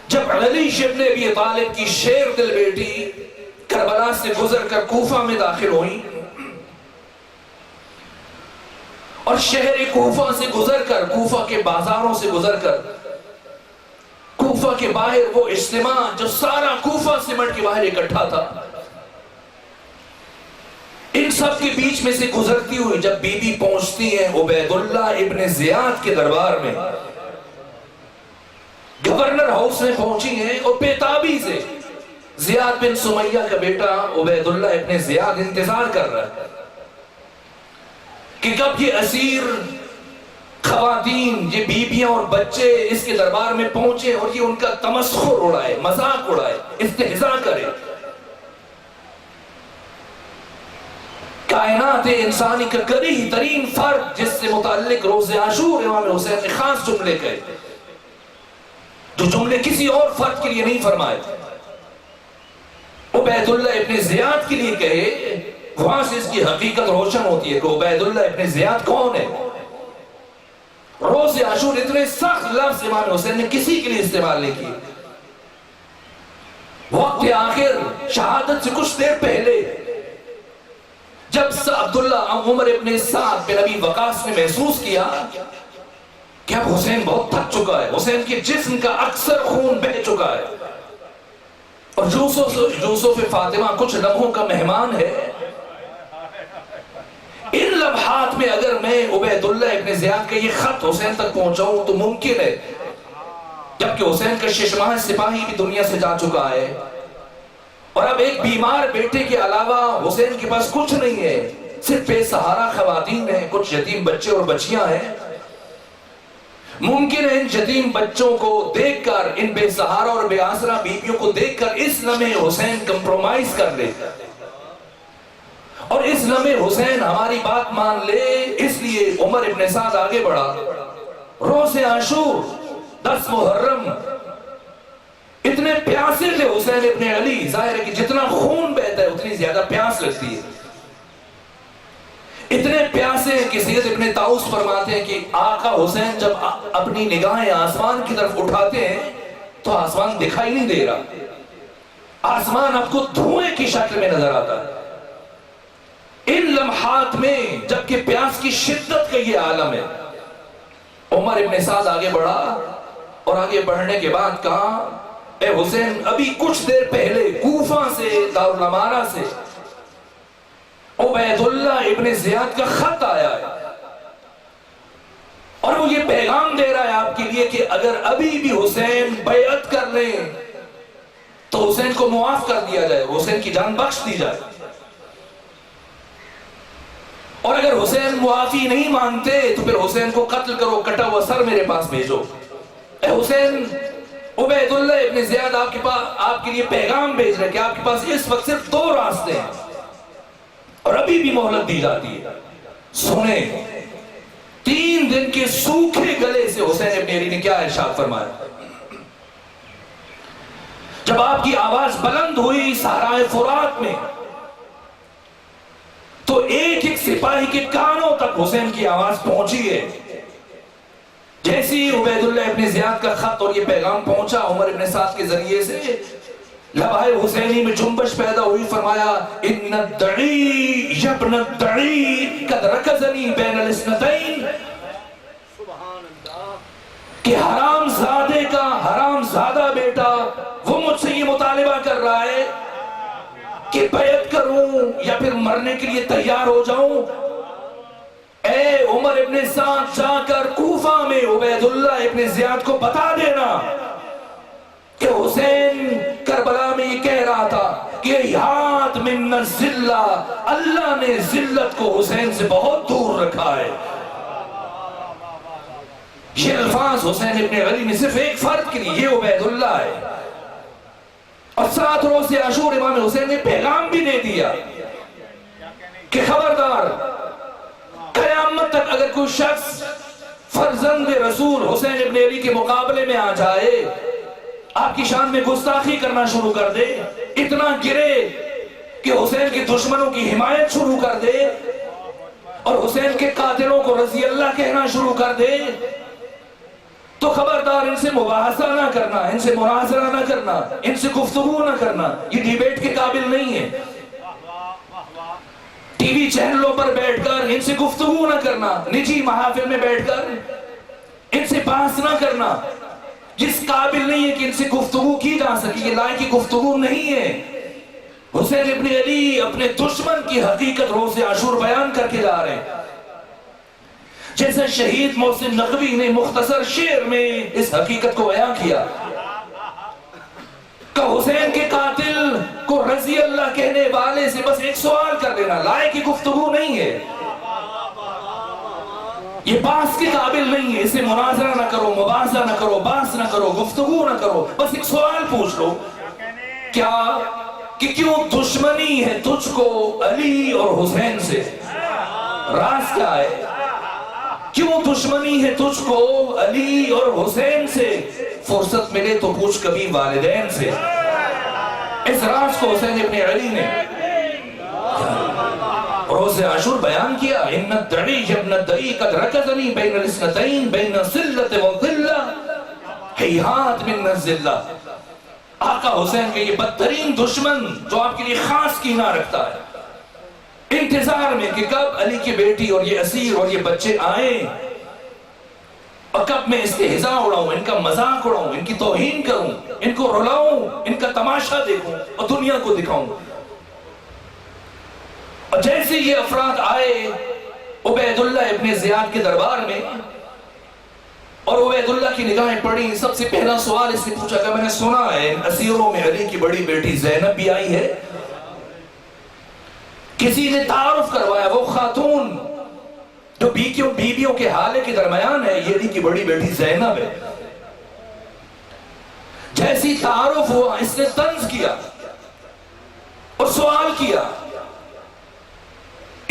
جب علی ابن ابی طالب کی شیر دل بیٹی کربلا سے گزر کر کوفہ میں داخل ہوئی اور شہر کوفہ سے گزر کر، کوفہ کے بازاروں سے گزر کر، کوفہ کے باہر وہ اجتماع جو سارا کوفہ سمٹ کے باہر اکٹھا تھا، ان سب کے بیچ میں سے گزرتی ہوئی جب بی بی پہنچتی ہیں عبید اللہ ابن زیاد کے دربار میں، گورنر ہاؤس میں پہنچی ہیں اور بیتابی سے زیاد بن سمیہ کا بیٹا عبید اللہ ابن زیاد انتظار کر رہا ہے کہ کب یہ اسیر خواتین، یہ بیبیاں اور بچے اس کے دربار میں پہنچے اور یہ ان کا تمسخر اڑائے، مذاق اڑائے، استہزاء کرے۔ کائنات انسانی کا قریب ترین فرد جس سے متعلق روز عاشور امام حسین نے خاص جملے کہے، جو جملے کسی اور فرد کے لیے نہیں فرمائے، عبید اللہ ابن زیاد کے لیے کہے، وہاں سے اس کی حقیقت روشن ہوتی ہے کہ عبید اللہ ابن زیاد کون ہے۔ روز عاشور اتنے سخت لفظ امام حسین نے کسی کے لیے استعمال نہیں کیے۔ وقت آخر شہادت سے کچھ دیر پہلے جب عبداللہ عمر ابن سعد بن ابی وقاص نے محسوس کیا کہ اب حسین بہت تھک چکا ہے، حسین کے جسم کا اکثر خون بہہ چکا ہے اور یوسف فاطمہ کچھ لمحوں کا مہمان ہے، ان لمحات میں اگر میں عبید اللہ ابن زیاد کا یہ خط حسین تک پہنچاؤں تو ممکن ہے، جبکہ حسین کا 6 ماہ سپاہی بھی دنیا سے جا چکا ہے اور اب ایک بیمار بیٹے کے علاوہ حسین کے پاس کچھ نہیں ہے، صرف بے سہارا خواتین ہیں، کچھ یتیم بچے اور بچیاں ہیں۔ ممکن ہے ان یتیم بچوں کو دیکھ کر، ان بے سہارا اور بے آسرا بیویوں کو دیکھ کر اس لمحے حسین کمپرومائز کر لے اور اس لمحے حسین ہماری بات مان لے۔ اس لیے عمر ابن سعد آگے بڑھا، روز عاشور 10 محرم، اتنے پیاسے تھے حسین ابن علی، ظاہر ہے کہ جتنا خون بہتا ہے اتنی زیادہ پیاس لگتی ہے، اتنے پیاسے ہیں کہ سید ابن طاؤس فرماتے ہیں کہ آقا حسین جب اپنی نگاہیں آسمان کی طرف اٹھاتے ہیں تو آسمان دکھائی نہیں دے رہا، آسمان آپ کو دھوئیں کی شکل میں نظر آتا ہے۔ ان لمحات میں جبکہ پیاس کی شدت کا یہ عالم ہے، عمر ابن سعد آگے بڑھا اور آگے بڑھنے کے بعد کہا، اے حسین، ابھی کچھ دیر پہلے کوفہ سے، دارالامارہ سے عبید اللہ ابن زیاد کا خط آیا ہے اور وہ یہ پیغام دے رہا ہے آپ کے لیے کہ اگر ابھی بھی حسین بیعت کر لیں تو حسین کو معاف کر دیا جائے، حسین کی جان بخش دی جائے، اور اگر حسین معافی نہیں مانتے تو پھر حسین کو قتل کرو، کٹا ہوا سر میرے پاس بھیجو۔ اے حسین، عبید اللہ ابن زیاد آپ کے لیے پیغام بھیج رہے کہ آپ کے پاس اس وقت صرف 2 راستے ہیں اور ابھی بھی مہلت دی جاتی ہے، سنیں۔ 3 دن کے سوکھے گلے سے حسین ابن علی نے کیا ارشاد فرمایا؟ جب آپ کی آواز بلند ہوئی صحرائے فرات میں تو ایک ایک سپاہی کے کانوں تک حسین کی آواز پہنچی ہے۔ جیسی عبید اللہ ابن زیاد کا خط اور یہ پیغام پہنچا عمر ابن سعد کے ذریعے سے، لبائے حسینی میں جنبش پیدا ہوئی، فرمایا، ان الدعی یبن الدعی قد رکزنی بین الاسنتین، کہ حرام زادے کا حرام زادہ بیٹا وہ مجھ سے یہ مطالبہ کر رہا ہے کہ بیعت کروں یا پھر مرنے کے لیے تیار ہو جاؤں۔ اے عمر ابن سعد جا کر کوفہ میں عبید اللہ ابن زیاد کو بتا دینا کہ حسین کربلا میں یہ کہہ رہا تھا کہ یاد من الذلہ، اللہ نے ذلت کو حسین سے بہت دور رکھا ہے. یہ الفاظ حسین ابن علی میں صرف ایک فرد کے لیے، یہ عبید اللہ ہے. اور 7 روز عاشور امام حسین نے پیغام بھی دے دیا کہ خبردار قیامت تک اگر کوئی شخص فرزند رسول حسین ابن علی کے مقابلے میں آ جائے، آپ کی شان میں گستاخی کرنا شروع کر دے، اتنا گرے کہ حسین کے دشمنوں کی حمایت شروع کر دے اور حسین کے قاتلوں کو رضی اللہ کہنا شروع کر دے، تو خبردار ان سے مباحثہ نہ کرنا، ان سے مناظرہ نہ کرنا، ان سے گفتگو نہ کرنا. یہ ڈیبیٹ کے قابل نہیں ہے. ٹی وی چینلوں پر بیٹھ کر ان سے گفتگو نہ کرنا، نجی محافل میں بیٹھ کر ان سے بحث نہ کرنا، جس قابل نہیں ہے کہ ان سے گفتگو کی جا سکے، یہ لائق کی گفتگو نہیں ہے. حسین ابن علی اپنے دشمن کی حقیقت روز عاشور بیان کر کے جا رہے ہیں. جیسے شہید محسن نقوی نے مختصر شعر میں اس حقیقت کو بیان کیا کہ حسین کے قاتل کو رضی اللہ کہنے والے سے بس ایک سوال کر لینا، لائق کی گفتگو نہیں ہے، یہ بحث کے قابل نہیں ہے. اسے مناظرہ نہ کرو، مباحثہ نہ کرو، بحث نہ کرو، گفتگو نہ کرو، بس ایک سوال پوچھ لو کیا کہ کیوں دشمنی ہے تجھ کو علی اور حسین سے؟ راز کیا ہے؟ کیوں دشمنی ہے تجھ کو علی اور حسین سے؟ فرصت ملے تو پوچھ کبھی والدین سے. اس راز کو حسین ابن علی نے روز عاشور بیان کیا. ان الدعی ابن الدعی قد رکضنی بین الاثنتین بین ذلت و ذلہ ہیہات من الذلہ. آقا حسین کے یہ بدترین دشمن جو آپ کے لیے خاص کینہ رکھتا ہے، انتظار میں کہ کب علی کی بیٹی اور یہ اسیر اور یہ بچے آئیں اور کب میں استہزاء اڑاؤں، ان کا مذاق اڑاؤں، ان کی توہین کروں، ان کو رلاؤں، ان کا تماشا دیکھوں اور دنیا کو دکھاؤں. اور جیسے یہ افراد آئے عبید اللہ ابن زیاد کے دربار میں اور عبید اللہ کی نگاہیں پڑی، سب سے پہلا سوال اس نے پوچھا کہ میں نے سنا ہے اسیروں میں علی کی بڑی بیٹی زینب بھی آئی ہے. کسی نے تعارف کروایا، وہ خاتون جو بیویوں کے حالے کے درمیان ہے، یہ علی کی بڑی بیٹی زینب ہے. جیسی تعارف ہوا اس نے طنز کیا اور سوال کیا.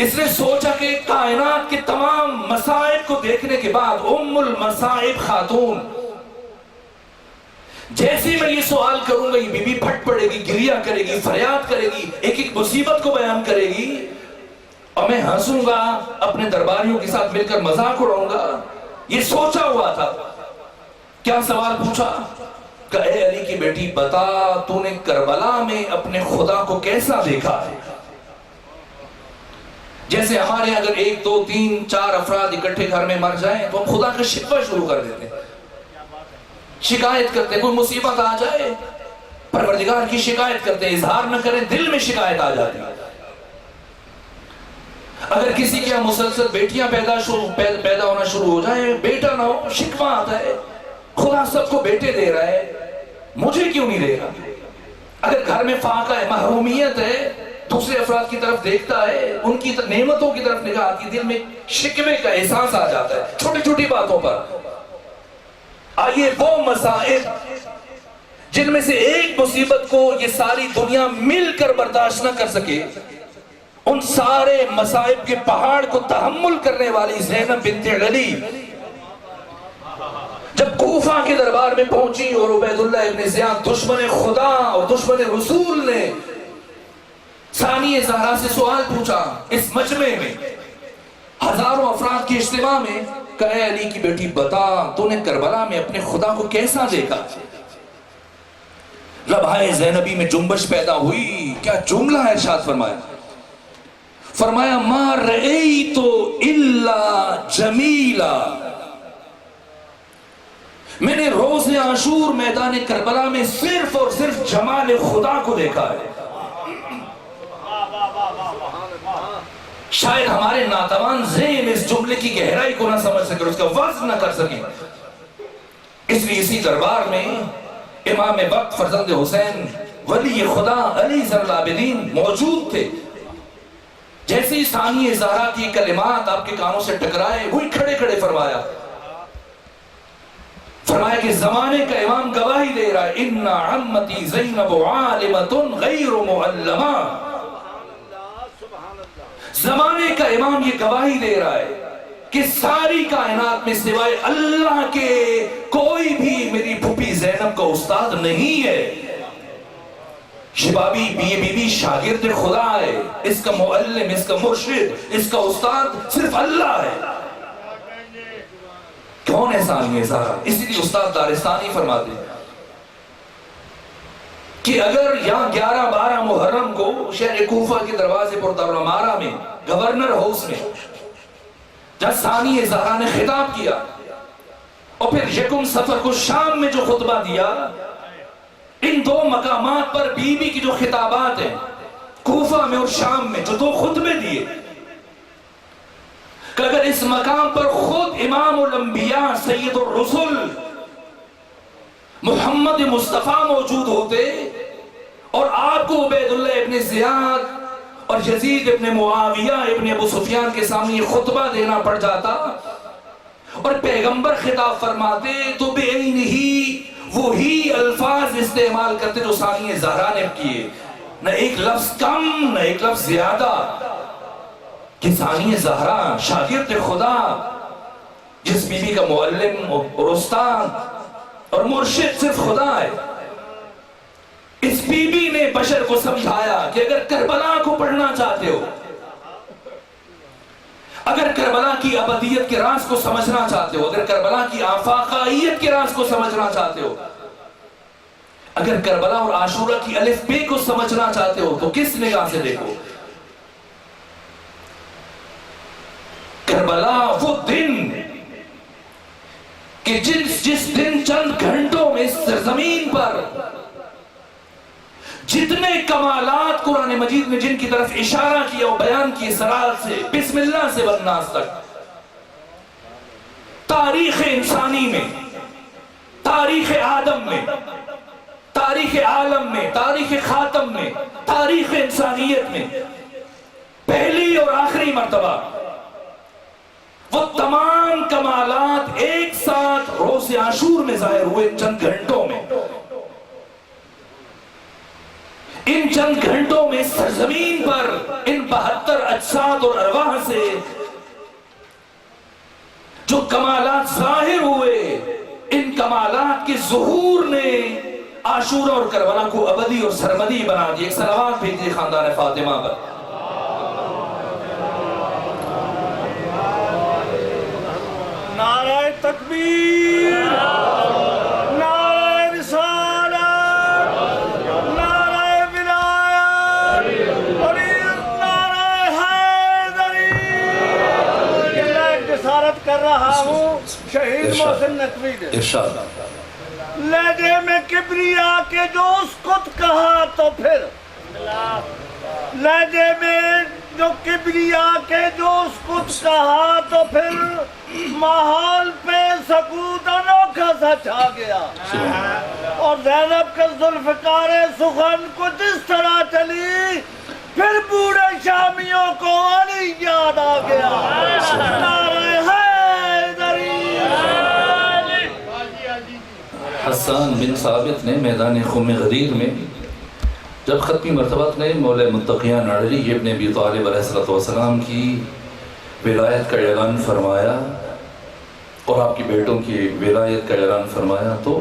اس نے سوچا کہ کائنات کے تمام مصائب کو دیکھنے کے بعد ام المصائب خاتون، جیسے میں یہ سوال کروں گا یہ بی بی پھٹ پڑے گی، گریہ کرے گی، فریاد کرے گی، ایک ایک مصیبت کو بیان کرے گی اور میں ہنسوں گا، اپنے درباریوں کے ساتھ مل کر مذاق اڑاؤں گا. یہ سوچا ہوا تھا. کیا سوال پوچھا کہ اے علی کی بیٹی بتا تو نے کربلا میں اپنے خدا کو کیسا دیکھا ہے؟ جیسے ہمارے اگر 1 2 3 4 افراد اکٹھے گھر میں مر جائیں تو ہم خدا کا شکوہ شروع کر دیتے ہیں، شکایت کرتے ہیں. کوئی مصیبت آ جائے پروردگار کی شکایت کرتے ہیں، اظہار نہ کریں دل میں شکایت آ جاتی ہے. اگر کسی کے مسلسل بیٹیاں پیدا ہونا شروع ہو جائیں، بیٹا نہ ہو، شکوہ آتا ہے خدا سب کو بیٹے دے رہا ہے، مجھے کیوں نہیں دے رہا؟ اگر گھر میں فاقہ ہے، محرومیت ہے، دوسرے افراد کی طرف دیکھتا ہے، ان کی نعمتوں کی طرف نگاہ آتی ہے، دل میں شکوے کا احساس آ جاتا ہے چھوٹی چھوٹی باتوں پر. آئیے وہ مصائب جن میں سے ایک مصیبت کو یہ ساری دنیا مل کر برداشت نہ کر سکے، ان سارے مصائب کے پہاڑ کو تحمل کرنے والی زینب بنت علی جب کوفہ کے دربار میں پہنچی اور عبید اللہ ابن زیاد دشمن خدا اور دشمن رسول نے ثانی زہرا سے سوال پوچھا اس مجمع میں ہزاروں افراد کے اجتماع میں کہ اے علی کی بیٹی بتا تو نے کربلا میں اپنے خدا کو کیسا دیکھا؟ لبہائے زینبی میں جنبش پیدا ہوئی. کیا جملہ ہے ارشاد فرمایا ما رأیت الا جمیلا، میں نے روز عاشور میدان کربلا میں صرف اور صرف جمال خدا کو دیکھا ہے. شاید ہمارے ناتوان ذہن اس جملے کی گہرائی کو نہ سمجھ سکے، اس کا وزن نہ کر سکے. اس لیے اسی دربار میں امام وقت فرزند حسین ولی خدا علی زین العابدین موجود تھے. جیسے ہی ثانی زہرا کی کلمات آپ کے کانوں سے ٹکرائے، وہی کھڑے کھڑے فرمایا کہ زمانے کا امام گواہی دے رہا ہے، ان عمتی زینب عالمۃ غیر معلمہ. زمانے کا امام یہ گواہی دے رہا ہے کہ ساری کائنات میں سوائے اللہ کے کوئی بھی میری پھوپھی زینب کا استاد نہیں ہے. شبابی یہ بی بی شاگرد خدا ہے، اس کا معلم، اس کا مرشد، اس کا استاد صرف اللہ ہے. کون ہے ثانی زہرا؟ اسی لیے استاد دارستانی فرماتے ہیں کہ اگر یہاں 11-12 محرم کو شہر کوفہ کے دروازے پر دارالعمارہ میں گورنر ہاؤس میں جب ثانی زہرا نے خطاب کیا اور پھر یکم صفر کو شام میں جو خطبہ دیا، ان دو مقامات پر بی بی کی جو خطابات ہیں کوفہ میں اور شام میں جو دو خطبے دیے، کہ اگر اس مقام پر خود امام الانبیاء سید الرسل محمد مصطفیٰ موجود ہوتے اور آپ کو عبید اللہ ابن زیاد اور یزید ابن معاویہ ابن ابو سفیان کے سامنے یہ خطبہ دینا پڑ جاتا اور پیغمبر خطاب فرماتے تو بعین ہی وہی الفاظ استعمال کرتے جو ثانی زہرا نے کیے، نہ ایک لفظ کم نہ ایک لفظ زیادہ. کہ ثانی زہرا شاگرد خدا، جس بی بی کا معلم اور استاد اور مرشد صرف خدا ہے، اس بی بی نے بشر کو سمجھایا کہ اگر کربلا کو پڑھنا چاہتے ہو، اگر کربلا کی ابدیت کے راز کو سمجھنا چاہتے ہو، اگر کربلا کی آفاقائیت کے راز کو سمجھنا چاہتے ہو، اگر کربلا اور عاشورہ کی الف بے کو سمجھنا چاہتے ہو تو کس نگاہ سے دیکھو؟ کربلا وہ دن کہ جس دن چند گھنٹوں میں سرزمین پر جتنے کمالات قرآن مجید نے جن کی طرف اشارہ کیا اور بیان کیے، سرات سے بسم اللہ سے والناس تک، تاریخ انسانی میں، تاریخ آدم میں، تاریخ عالم میں، تاریخ خاتم میں، تاریخ انسانیت میں پہلی اور آخری مرتبہ وہ تمام کمالات ایک ساتھ روز عاشور میں ظاہر ہوئے چند گھنٹوں میں. ان چند گھنٹوں میں سرزمین پر ان 72 اجساد اور ارواح سے جو کمالات ظاہر ہوئے، ان کمالات کے ظہور نے عاشورہ اور کربلا کو ابدی اور سرمدی بنا دی. ایک صلوات بھیجیے خاندان فاطمہ پر. نعرہ تکبیر، نعرہ رسالت، نعرہ ولایت اور نعرہ حیدری. میں جسارت کر رہا ہوں شہید محسن نقوی نے ارشاد. لہجے میں کبریا کے جو اسکت کہا تو پھر، لہجے میں جو کبریا کے جو اسکت کہا تو پھر ماحول پہ سکوت انوکھا سا چھا گیا. اور زینب کے ذوالفقار سخن کو جس طرح چلی پھر بوڑھے شامیوں کو علی یاد آ گیا. نعرہ حیدری. حسان بن ثابت نے میدان خم غدیر میں جب ختمی مرتبت نے مولا متقیان علی ابن ابی طالب علیہ السلام کی ولایت کا اعلان فرمایا اور آپ کی بیٹوں کی ولایت کا اعلان فرمایا تو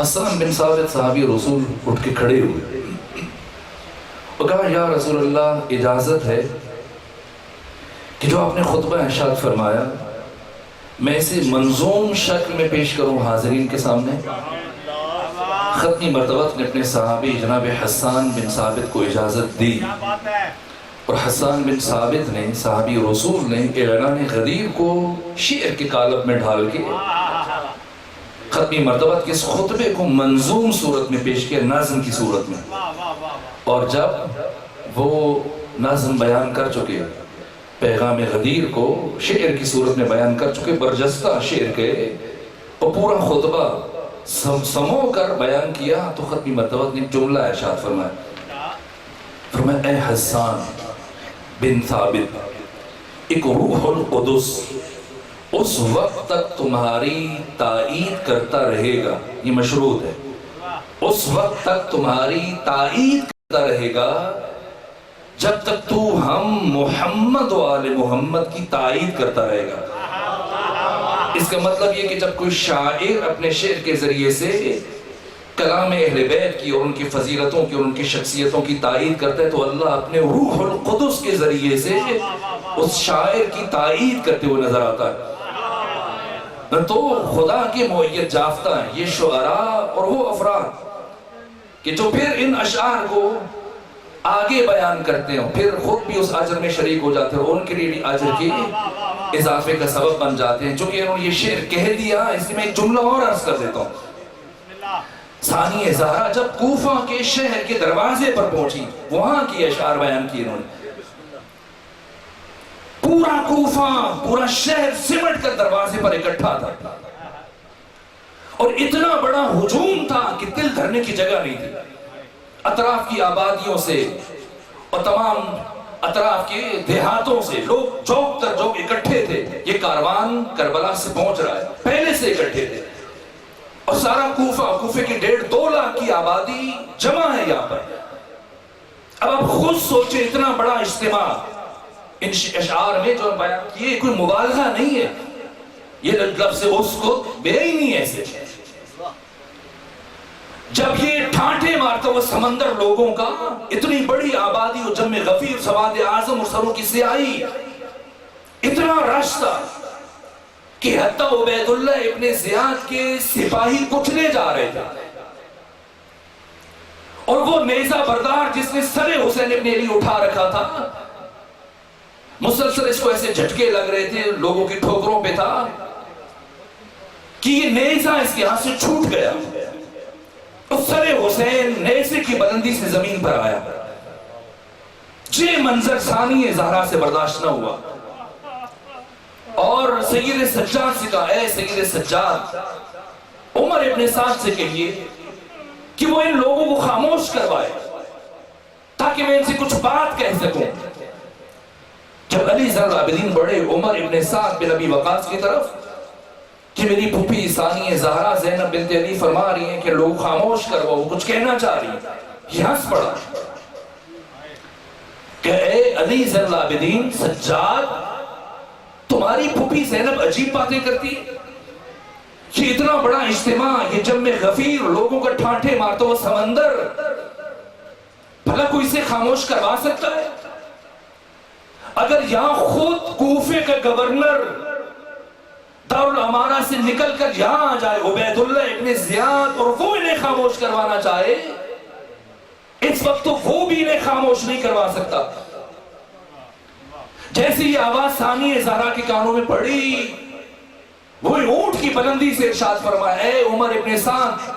حسان بن ثابت صحابی رسول اٹھ کے کھڑے ہوئے اور کہا یا رسول اللہ اجازت ہے کہ جو آپ نے خطبہ ارشاد فرمایا میں اسے منظوم شکل میں پیش کروں حاضرین کے سامنے. ختمی مرتبت نے اپنے صحابی جناب حسان بن ثابت کو اجازت دی اور حسان بن ثابت نے صحابی رسول نے اعلان غدیر کو شعر کے قالب میں ڈھال کے ختمی مرتبت کے اس خطبے کو منظوم صورت میں پیش کیا، نظم کی صورت میں. اور جب وہ نظم بیان کر چکے پیغام غدیر کو شعر کی صورت میں بیان کر چکے، برجستہ شعر کے، اور پورا خطبہ سمو کر بیان کیا تو ختمی مرتبہ نے جملہ ارشاد فرمایا اے حسان بن ثابت، ایک روح القدس اس وقت تک تمہاری تائید کرتا رہے گا، یہ مشروط ہے، اس وقت تک تمہاری تائید کرتا رہے گا جب تک تو ہم محمد و آل محمد کی تائید کرتا رہے گا۔ اس کا مطلب یہ کہ جب کوئی شاعر اپنے شعر کے ذریعے سے کلام اہل بیت کی اور ان کی فضیلتوں کی اور ان کی شخصیتوں کی تائید کرتا ہے تو اللہ اپنے روح القدس کے ذریعے سے اس شاعر کی تائید کرتے ہوئے نظر آتا ہے۔ تو خدا کے معیت جافتہ ہیں یہ شعراء اور وہ افراد کہ جو پھر ان اشعار کو آگے بیان کرتے ہیں، پھر خود بھی اس اجر میں شریک ہو جاتے ہیں اور ان کے لیے بھی اجر کی اضافے کا سبب بن جاتے ہیں۔ چونکہ انہوں نے یہ شعر کہہ دیا، اس میں ایک جملہ اور عرض کر دیتا ہوں۔ ثانی زہرا جب کوفہ کے شہر کے دروازے پر پہنچی، وہاں کی اشعار بیان کی انہوں نے۔ پورا کوفہ، پورا شہر سمٹ کر دروازے پر اکٹھا تھا اور اتنا بڑا ہجوم تھا کہ دل دھرنے کی جگہ نہیں تھی۔ اطراف کی آبادیوں سے اور تمام اطراف کے دیہاتوں سے لوگ چوک در چوک اکٹھے تھے۔ یہ کاروان کربلا سے پہنچ رہا ہے، پہلے سے اکٹھے تھے اور سارا کوفے کی 1.5-2 لاکھ کی آبادی جمع ہے یہاں پر۔ اب آپ خود سوچیں، اتنا بڑا اجتماع ان اشعار میں جو بیان کیے کوئی مبالغہ نہیں ہے، یہ لفظ اس کو بے ہی نہیں ہے ایسے۔ جب یہ ٹھانٹے مارتا ہوا سمندر لوگوں کا، اتنی بڑی آبادی اور جمع غفیر، سواد اعظم اور سروں کی سیاہی، اتنا رش تھا کہ حتی عبید اللہ ابن زیاد کے سپاہی کچلے جا رہے تھے اور وہ نیزہ بردار جس نے سر حسین ابن علی اٹھا رکھا تھا، مسلسل اس کو ایسے جھٹکے لگ رہے تھے، لوگوں کی ٹھوکروں پہ تھا کہ یہ نیزہ اس کے ہاتھ سے چھوٹ گیا اور سر حسین نیزے کی بلندی سے زمین پر آیا۔ یہ منظر ثانی زہرا سے برداشت نہ ہوا اور سید سجاد سے کہا اے سید سجاد، عمر ابن سعد سے کہیے کہ وہ ان لوگوں کو خاموش کروائے تاکہ میں ان سے کچھ بات کہہ سکوں۔ جب علی زین العابدین بڑھے عمر ابن سعد بن ابی وقاص کی طرف کہ میری پھوپھی ثانی زہرا زینب بنت علی فرما رہی ہیں کہ لوگ خاموش کرواؤ، وہ کچھ کہنا چاہ رہی ہیں، یہ ہنس پڑا کہ اے علی زین العابدین، سجاد، تمہاری پھوپھی زینب عجیب باتیں کرتی ہے، یہ اتنا بڑا اجتماع، یہ جمع غفیر، لوگوں کا ٹھانٹے مارتا ہوا سمندر، بھلا کوئی اسے خاموش کروا سکتا ہے؟ اگر یہاں خود کوفے کا گورنر دارالامارہ سے نکل کر یہاں آ جائے عبید اللہ ابن زیاد اور وہ انہیں خاموش کروانا چاہے، اس وقت تو وہ بھی انہیں خاموش نہیں کروا سکتا۔ جیسے یہ آواز ثانی زہرا کے کانوں میں پڑی، وہی اونٹ کی بلندی سے ارشاد فرمایا اے عمر ابن سعد،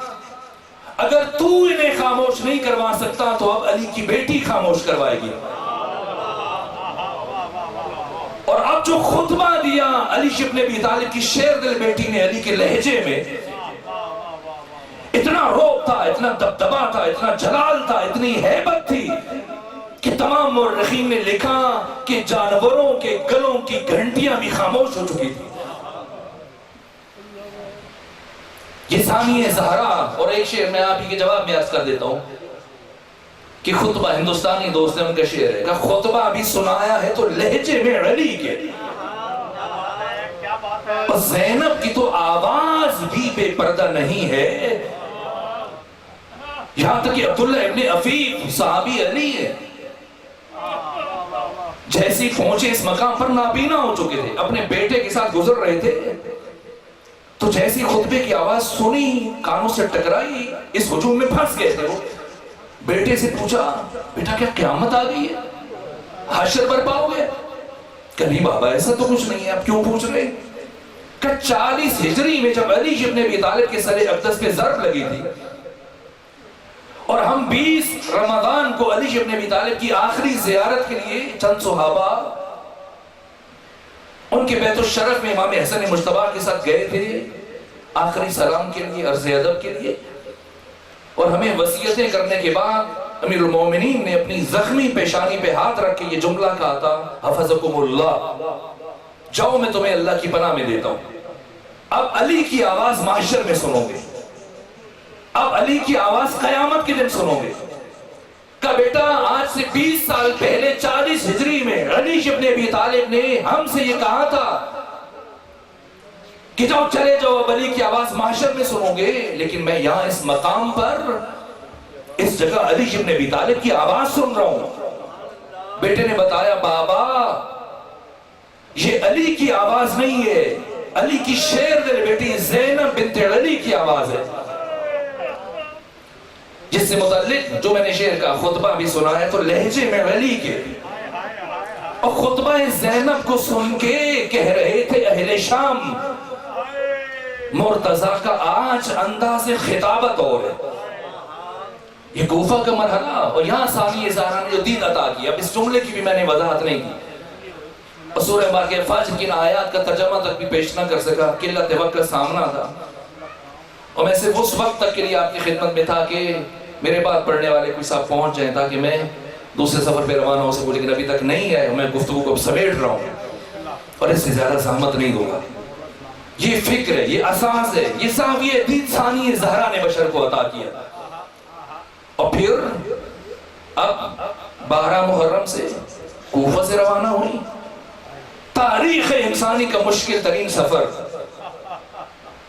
اگر تو انہیں خاموش نہیں کروا سکتا تو اب علی کی بیٹی خاموش کروائے گی۔ اور اب جو خطبہ دیا علی ابن ابی طالب کی شیر دل بیٹی نے علی کے لہجے میں، اتنا روب تھا، اتنا دبدبا تھا، اتنا جلال تھا، اتنی ہیبت تھی کہ تمام مورخین نے لکھا کہ جانوروں کے گلوں کی گھنٹیاں بھی خاموش ہو چکی تھی۔ یہ ثانی زہرا، اور ایک شعر میں آپ ہی کے جواب میں عرض کر دیتا ہوں کہ خطبہ ہندوستانی دوست نے ان کا شعر ہے کہ خطبہ بھی سنایا ہے تو لہجے میں علی کے، اور زینب کی تو آواز بھی بے پردہ نہیں ہے، یہاں تک کہ عبداللہ ابن عفیف صحابی علی ہے، جیسے پہنچے اس مقام پر نابینا ہو چکے تھے، اپنے بیٹے کے ساتھ گزر رہے تھے، تو جیسی خطبے کی آواز سنی، کانوں سے ٹکرائی، اس ہجوم میں پھنس گئے تھے وہ۔ بیٹے سے پوچھا بیٹا کیا قیامت آ گئی ہے، حشر برپا ہو گئے؟ کہ نہیں بابا ایسا تو کچھ نہیں ہے، آپ کیوں پوچھ رہے؟ کہ 40 ہجری میں جب علی ابن ابی طالب کے سر اقدس پہ ضرب لگی تھی اور ہم 20 رمضان کو علی ابن ابی طالب کی آخری زیارت کے لیے چند صحابہ کے بیت الشرف میں امام حسن مجتبی کے ساتھ گئے تھے آخری سلام کے لیے، عرض ادب کے لیے، اور ہمیں وصیتیں کرنے کے بعد امیر المومنین نے اپنی زخمی پیشانی پہ ہاتھ رکھ کے یہ جملہ کہا تھا، حفظکم اللہ، جاؤ میں تمہیں اللہ کی پناہ میں دیتا ہوں۔ اب علی کی آواز محشر میں سنو گے، اب علی کی آواز قیامت کے دن سنو گے۔ کہ بیٹا آج سے 20 سال پہلے 40 ہجری میں علی ابن ابی طالب نے ہم سے یہ کہا تھا کہ جاؤ چلے جاؤ، اب علی کی آواز محشر میں سنو گے، لیکن میں یہاں اس مقام پر اس جگہ علی ابن ابی طالب کی آواز سن رہا ہوں۔ بیٹے نے بتایا بابا یہ علی کی آواز نہیں ہے، علی کی شیر دل بیٹی زینب بنت علی کی آواز ہے، جس سے متعلق جو میں نے شعر کا خطبہ بھی سنا ہے تو لہجے میں علی کے، اور خطبہ زینب کو سن کے کہہ رہے تھے اہل شام مرتضی کا آج انداز خطابت اور ہے۔ یہ کوفہ کا مرحلہ، اور یہاں ثانی زہرا نے جو دین عطا کیا، اب اس جملے کی بھی میں نے وضاحت نہیں کی، اور سورہ واقعہ فجر کی ان آیات کا ترجمہ تک بھی پیش نہ کر سکا، قلت وقت کا سامنا تھا، اور میں صرف اس وقت تک کے لیے آپ کی خدمت میں تھا کہ میرے بعد پڑھنے والے کوئی صاحب پہنچ جائیں تاکہ میں دوسرے سفر پہ روانہ ہو سکوں، لیکن ابھی تک نہیں ہے، میں گفتگو کو سمیٹ رہا ہوں اور اس سے زیادہ زحمت نہیں دوں گا۔ یہ فکر ہے، یہ اساس ہے، یہ زاویہ دین ثانی زہرا نے بشر کو عطا کیا۔ اور پھر اب 12 محرم سے کوفہ سے روانہ ہوئی، تاریخ انسانی کا مشکل ترین سفر۔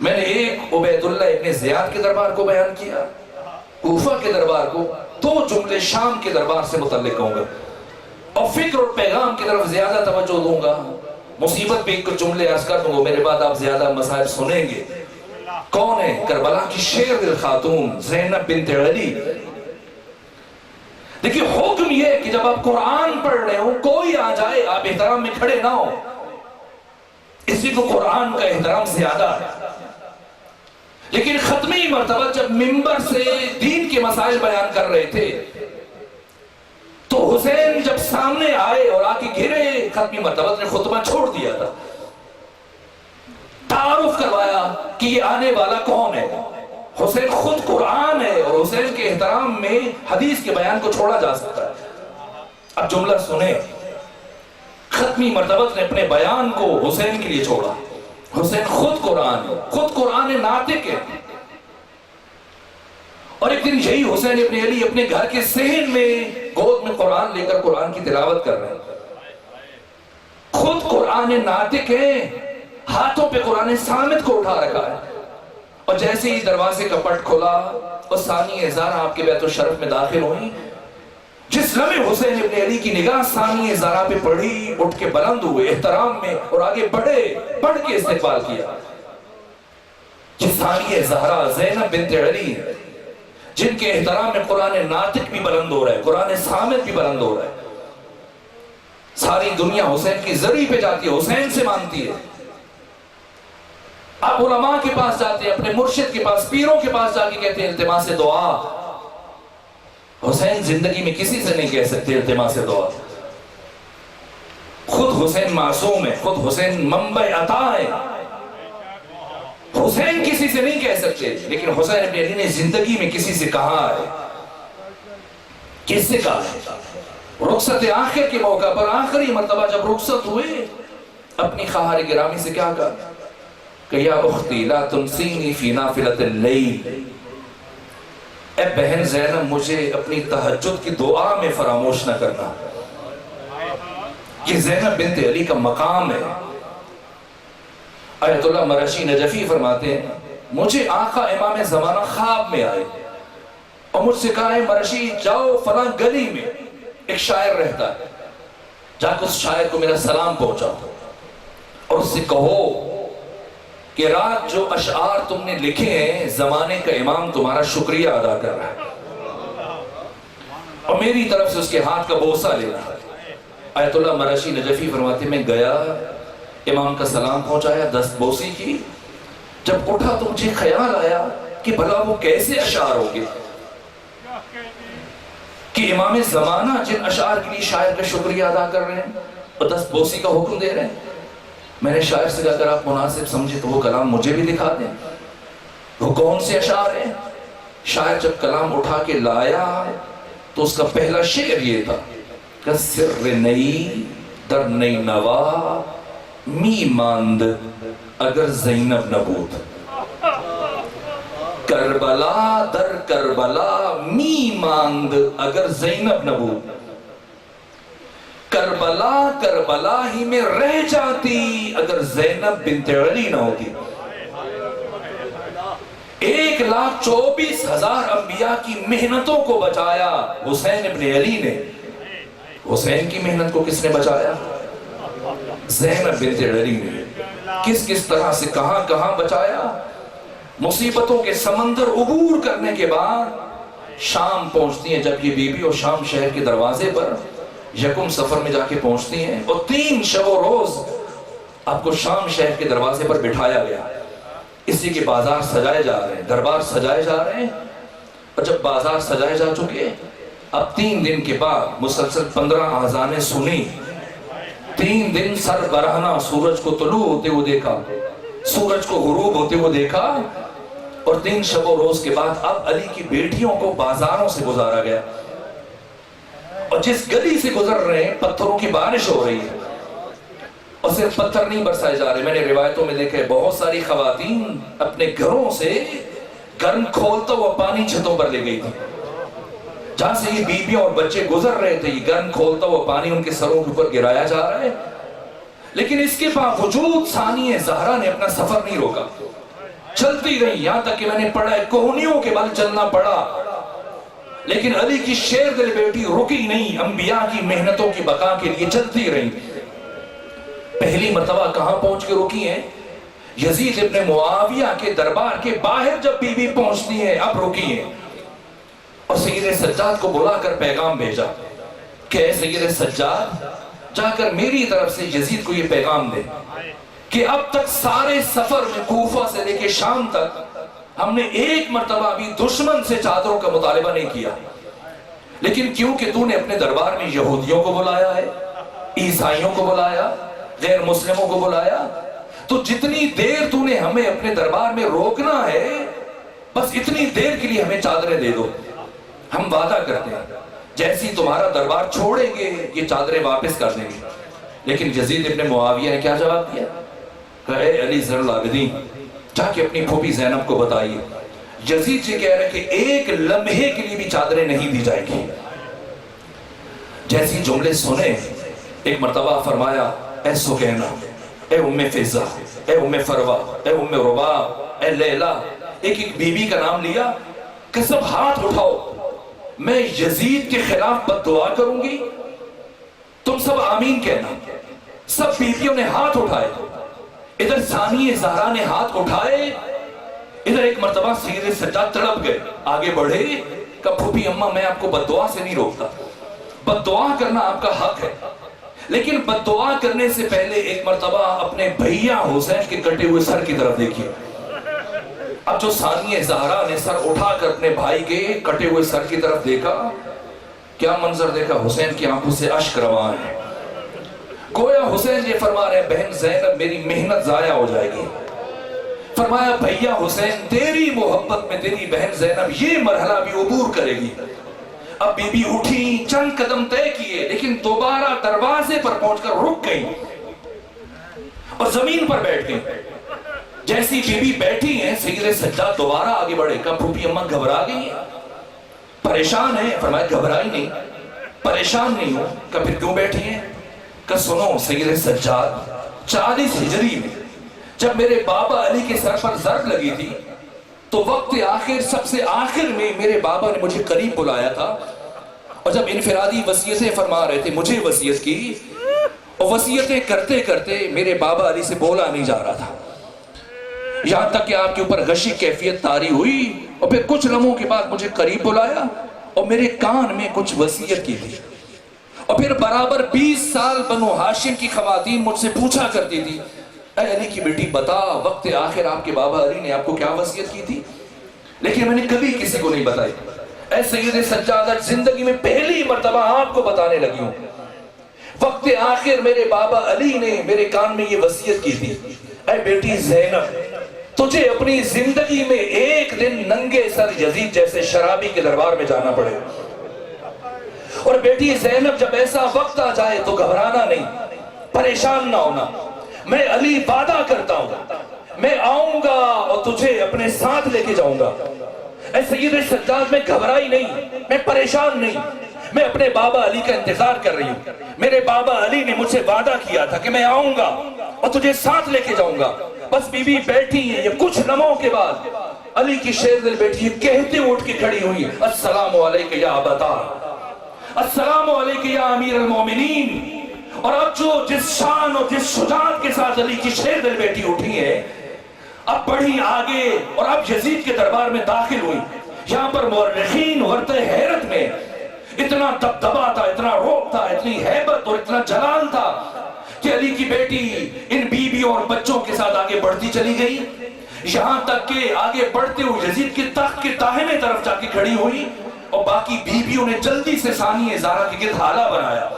میں نے ایک عبید اللہ ابن زیاد کے دربار کو بیان کیا، کوفہ کے دربار کو، 2 جملے شام کے دربار سے متعلق کہوں گا، اور فکر اور پیغام کی طرف زیادہ توجہ دوں گا، مصیبت پہ کچھ جملے عرض کر دوں گا، میرے بعد آپ زیادہ مسائل سنیں گے۔ کون ہے؟ کربلا کی شیر دل خاتون زینب بنت علی۔ دیکھیے حکم یہ ہے کہ جب آپ قرآن پڑھ رہے ہو کوئی آ جائے آپ احترام میں کھڑے نہ ہو، اسی کو قرآن کا احترام زیادہ ہے۔ لیکن ختمی مرتبہ جب منبر سے دین کے مسائل بیان کر رہے تھے تو حسین جب سامنے آئے اور آ کے گھرے، ختمی مرتبہ نے خطبہ چھوڑ دیا تھا، تعارف کروایا کہ یہ آنے والا کون ہے۔ حسین خود قرآن ہے، اور حسین کے احترام میں حدیث کے بیان کو چھوڑا جا سکتا ہے۔ اب جملہ سنیں، ختمی مرتبہ نے اپنے بیان کو حسین کے لیے چھوڑا۔ حسین خود قرآن ہے، خود قرآن ناطق ہے، اور ایک دن یہی حسین ابن علی اپنے گھر کے صحن میں گود میں قرآن لے کر قرآن کی تلاوت کر رہے ہیں۔ خود قرآن ناطق ہے، ہاتھوں پہ قرآن صامت کو اٹھا رکھا ہے، اور جیسے ہی دروازے کا پٹ کھلا اور ثانی زہرا آپ کے بیت الشرف میں داخل ہوئی، جس لمحے حسین ابن علی کی نگاہ ثانی زہرا پہ پڑھی، اٹھ کے بلند ہوئے احترام میں اور آگے بڑھے، بڑھ کے استقبال کیا۔ یہ ثانی زہرا زینب بنت علی ہے، جن کے احترام میں قرآن ناطق بھی بلند ہو رہا ہے، قرآن صامت بھی بلند ہو رہا ہے۔ ساری دنیا حسین کی زری پہ جاتی ہے، حسین سے مانگتی ہے۔ آپ علماء کے پاس جاتے ہیں، اپنے مرشد کے پاس، پیروں کے پاس جا کے کہتے ہیں التماس دعا۔ حسین زندگی میں کسی سے نہیں کہہ سکتے التماس دعا۔ خود حسین معصوم ہے، خود حسین منبع عطا ہے، حسین کسی سے نہیں کہہ سکتے، لیکن حسین ابن علی نے زندگی میں کسی سے کہا ہے۔ کس سے کہا ہے؟ رخصت آخر کے موقع پر، آخری مرتبہ جب رخصت ہوئے، اپنی خواہر گرامی سے کیا کہا کہ یا اختی لا تنسینی فی نافلۃ اللیل، اے بہن زینب مجھے اپنی تہجد کی دعا میں فراموش نہ کرنا۔ یہ زینب بنت علی کا مقام ہے۔ آیت اللہ مرشی نجفی فرماتے ہیں مجھے آقا امام زمانہ خواب میں آئے اور مجھ سے کہا ہے مرشی جاؤ فلاں گلی میں ایک شاعر رہتا ہے، جا کے اس شاعر کو میرا سلام پہنچاؤ اور اس سے کہو کہ رات جو اشعار تم نے لکھے ہیں زمانے کا امام تمہارا شکریہ ادا کر رہا ہے اور میری طرف سے اس کے ہاتھ کا بوسہ لینا۔ آیت اللہ مرشی نجفی فرماتے میں گیا، امام کا سلام پہنچایا، دست بوسی کی، جب اٹھا تو مجھے خیال آیا کہ بھلا وہ کیسے اشعار ہوگے کہ امام زمانہ جن اشعار کے لیے شاعر کا شکریہ ادا کر رہے ہیں اور دست بوسی کا حکم دے رہے ہیں۔ میں نے شاعر سے کہا اگر آپ مناسب سمجھے تو وہ کلام مجھے بھی دکھا دیں، وہ کون سے اشعار ہیں؟ شاعر جب کلام اٹھا کے لایا تو اس کا پہلا شعر یہ تھا کہ سر نئی در نئی نوا می ماند اگر زینب نبود، کربلا در کربلا می ماند اگر زینب نبود، کربلا کربلا ہی میں رہ جاتی اگر زینب بنت علی نہ ہوتی۔ 1,24,000 انبیاء کی محنتوں کو بچایا حسین ابن علی نے۔ حسین کی محنت کو کس نے بچایا؟ زینب بنت علی نے۔ کس کس طرح سے کہاں کہاں بچایا؟ مصیبتوں کے سمندر عبور کرنے کے بعد شام پہنچتی ہیں جب یہ بی بی، اور شام شہر کے دروازے پر یکم سفر میں جا کے پہنچتی ہیں، اور 3 شب و روز آپ کو شام شہر کے دروازے پر بٹھایا گیا۔ اسی کے بازار سجائے جا رہے ہیں، دربار سجائے جا رہے ہیں، اور جب بازار سجائے جا چکے اب 3 دن کے بعد مسلسل 15 آذانیں سنی، 3 دن سر برہنہ سورج کو طلوع ہوتے ہوئے دیکھا، سورج کو غروب ہوتے ہوئے دیکھا، اور 3 شب و روز کے بعد اب علی کی بیٹیوں کو بازاروں سے گزارا گیا، اور جس گلی سے گزر رہے ہیں پتھروں کی بارش ہو رہی ہے، اور صرف پتھر نہیں برسائے جا رہے۔ میں نے روایتوں میں دیکھا ہے بہت ساری خواتین اپنے گھروں سے گرم کھولتا ہوا پانی چھتوں پر لے گئی تھی، جہاں سے یہ بیویاں اور بچے گزر رہے تھے، یہ گرم کھولتا ہوا پانی ان کے سروں کے اوپر گرایا جا رہا ہے، لیکن اس کے باوجود ثانیہ زہرا نے اپنا سفر نہیں روکا، چلتی رہی، یہاں تک کہ میں نے پڑھا ہے کوہنیوں کے بل چلنا پڑا، لیکن علی کی شیر دل بیٹی رکی نہیں، انبیاء کی محنتوں کی بقا کے لیے چلتی رہی۔ پہلی مرتبہ کہاں پہنچ کے رکی ہیں؟ یزید ابن معاویہ کے دربار کے باہر جب بی بی پہنچتی ہیں اب رکی ہیں، اور سید سجاد کو بلا کر پیغام بھیجا کہ اے سید سجاد، جا کر میری طرف سے یزید کو یہ پیغام دے کہ اب تک سارے سفر میں کوفہ سے لے کے شام تک ہم نے ایک مرتبہ بھی دشمن سے چادروں کا مطالبہ نہیں کیا، لیکن کیونکہ تو نے اپنے دربار میں یہودیوں کو بلایا ہے، عیسائیوں کو بلایا، غیر مسلموں کو بلایا، تو جتنی دیر تو نے ہمیں اپنے دربار میں روکنا ہے بس اتنی دیر کے لیے ہمیں چادریں دے دو، ہم وعدہ کرتے ہیں جیسی تمہارا دربار چھوڑیں گے یہ چادریں واپس کر دیں گے۔ لیکن یزید ابن معاویہ نے کیا جواب دیا؟ کہ اے علی زین العابدین، جا کے اپنی پھوپھی زینب کو بتائیے یزید سے کہہ رہے کہ ایک لمحے کے لیے بھی چادریں نہیں دی جائے گی۔ جیسی جملے سنے ایک مرتبہ فرمایا اے سکینہ، اے ام فضہ، اے ام فروہ، اے ام رباب، اے لیلہ، ایک ایک بی بی کا نام لیا کہ سب ہاتھ اٹھاؤ، میں یزید کے خلاف بد دعا کروں گی، تم سب آمین کہنا۔ سب بیویوں نے ہاتھ اٹھائے، ادھر ثانیہ زہرا نے ہاتھ اٹھائے، ادھر ایک مرتبہ سید سجاد تڑپ گئے، آگے بڑھے کہ پھوپھی اماں میں آپ کو بد دعا سے نہیں روکتا، بد دعا کرنا آپ کا حق ہے، لیکن بد دعا کرنے سے پہلے ایک مرتبہ اپنے بھیا حسین کے کٹے ہوئے سر کی طرف دیکھیے۔ اب جو ثانیہ زہرا نے سر اٹھا کر اپنے بھائی کے کٹے ہوئے سر کی طرف دیکھا، کیا منظر دیکھا؟ حسین کی آنکھوں سے اشک رواں ہے، گویا حسین یہ فرما رہے ہیں بہن زینب میری محنت ضائع ہو جائے گی۔ فرمایا بھیا حسین تیری محبت میں تیری بہن زینب یہ مرحلہ بھی عبور کرے گی۔ اب بی بی اٹھی، چند قدم طے کیے، لیکن دوبارہ دروازے پر پہنچ کر رک گئی اور زمین پر بیٹھ گئی۔ جیسی بی بی بیٹھی ہیں سید سجاد دوبارہ آگے بڑھے، کہا پھوپھی اماں گھبرا گئی ہیں، پریشان ہیں؟ فرمایا گھبرائی نہیں، پریشان نہیں ہوں۔ کہا پھر کیوں بیٹھی ہیں؟ کہ سنو سید سجاد، 40 ہجری میں جب میرے بابا علی کے سر پر ضرب لگی تھی تو وقت آخر سب سے آخر میں میرے بابا نے مجھے قریب بلایا تھا، اور جب انفرادی وصیتیں فرما رہے تھے مجھے وصیت کی، اور وصیتیں کرتے کرتے میرے بابا علی سے بولا نہیں جا رہا تھا، یہاں تک کہ آپ کے اوپر غشی کیفیت طاری ہوئی، اور پھر کچھ لمحوں کے بعد مجھے قریب بلایا اور میرے کان میں کچھ وصیت کی تھی، اور پھر برابر 20 سال بنو ہاشم کی خواتین مجھ سے پوچھا کرتی تھی اے علی کی بیٹی بتا وقت آخر آپ کے بابا علی نے آپ کو کیا وصیت کی تھی، لیکن میں نے کبھی کسی کو نہیں بتائی۔ اے سید سجاد زندگی میں پہلی مرتبہ آپ کو بتانے لگی ہوں۔ وقت آخر میرے بابا علی نے میرے کان میں یہ وصیت کی تھی، اے بیٹی زینب، تجھے اپنی زندگی میں ایک دن ننگے سر یزید جیسے شرابی کے دربار میں جانا پڑے، اور بیٹی زینب جب ایسا وقت آ جائے تو گھبرانا نہیں، پریشان نہ ہونا، میں علی وعدہ کرتا ہوں میں آؤں گا اور تجھے اپنے ساتھ لے کے جاؤں گا۔ اے سید سجاد، میں گھبرائی نہیں، میں پریشان نہیں، میں اپنے بابا علی کا انتظار کر رہی ہوں۔ میرے بابا علی نے مجھ سے وعدہ کیا تھا کہ میں آؤں گا اور تجھے ساتھ لے کے جاؤں گا۔ بس بی بی بیٹھی ہیں، یہ کچھ لمحوں کے بعد علی کی شیر دل بیٹھی کہتے اٹھ کے کھڑی ہوئی، السلام علیکہ یا ابتا، السلام علیکہ یا امیر المومنین۔ اور اب جو جس شان اور جس شجاعت کے ساتھ علی کی شیر دل بیٹھی اٹھی ہے، اب بڑھی آگے اور اب یزید کے دربار میں داخل ہوئی۔ یہاں پر مورخین ورطہ حیرت میں، اتنا دبدبا تھا، اتنا روب تھا، اتنی ہیبت اور اتنا جلال تھا کہ علی کی بیٹی ان بیویوں اور بچوں کے ساتھ آگے بڑھتی چلی گئی، یہاں تک کہ آگے بڑھتے ہوئے یزید کے تخت کے داہنے طرف جا کے کھڑی ہوئی، اور باقی بیویوں نے جلدی سے ثانی زہرا کے گرد حالہ بنایا،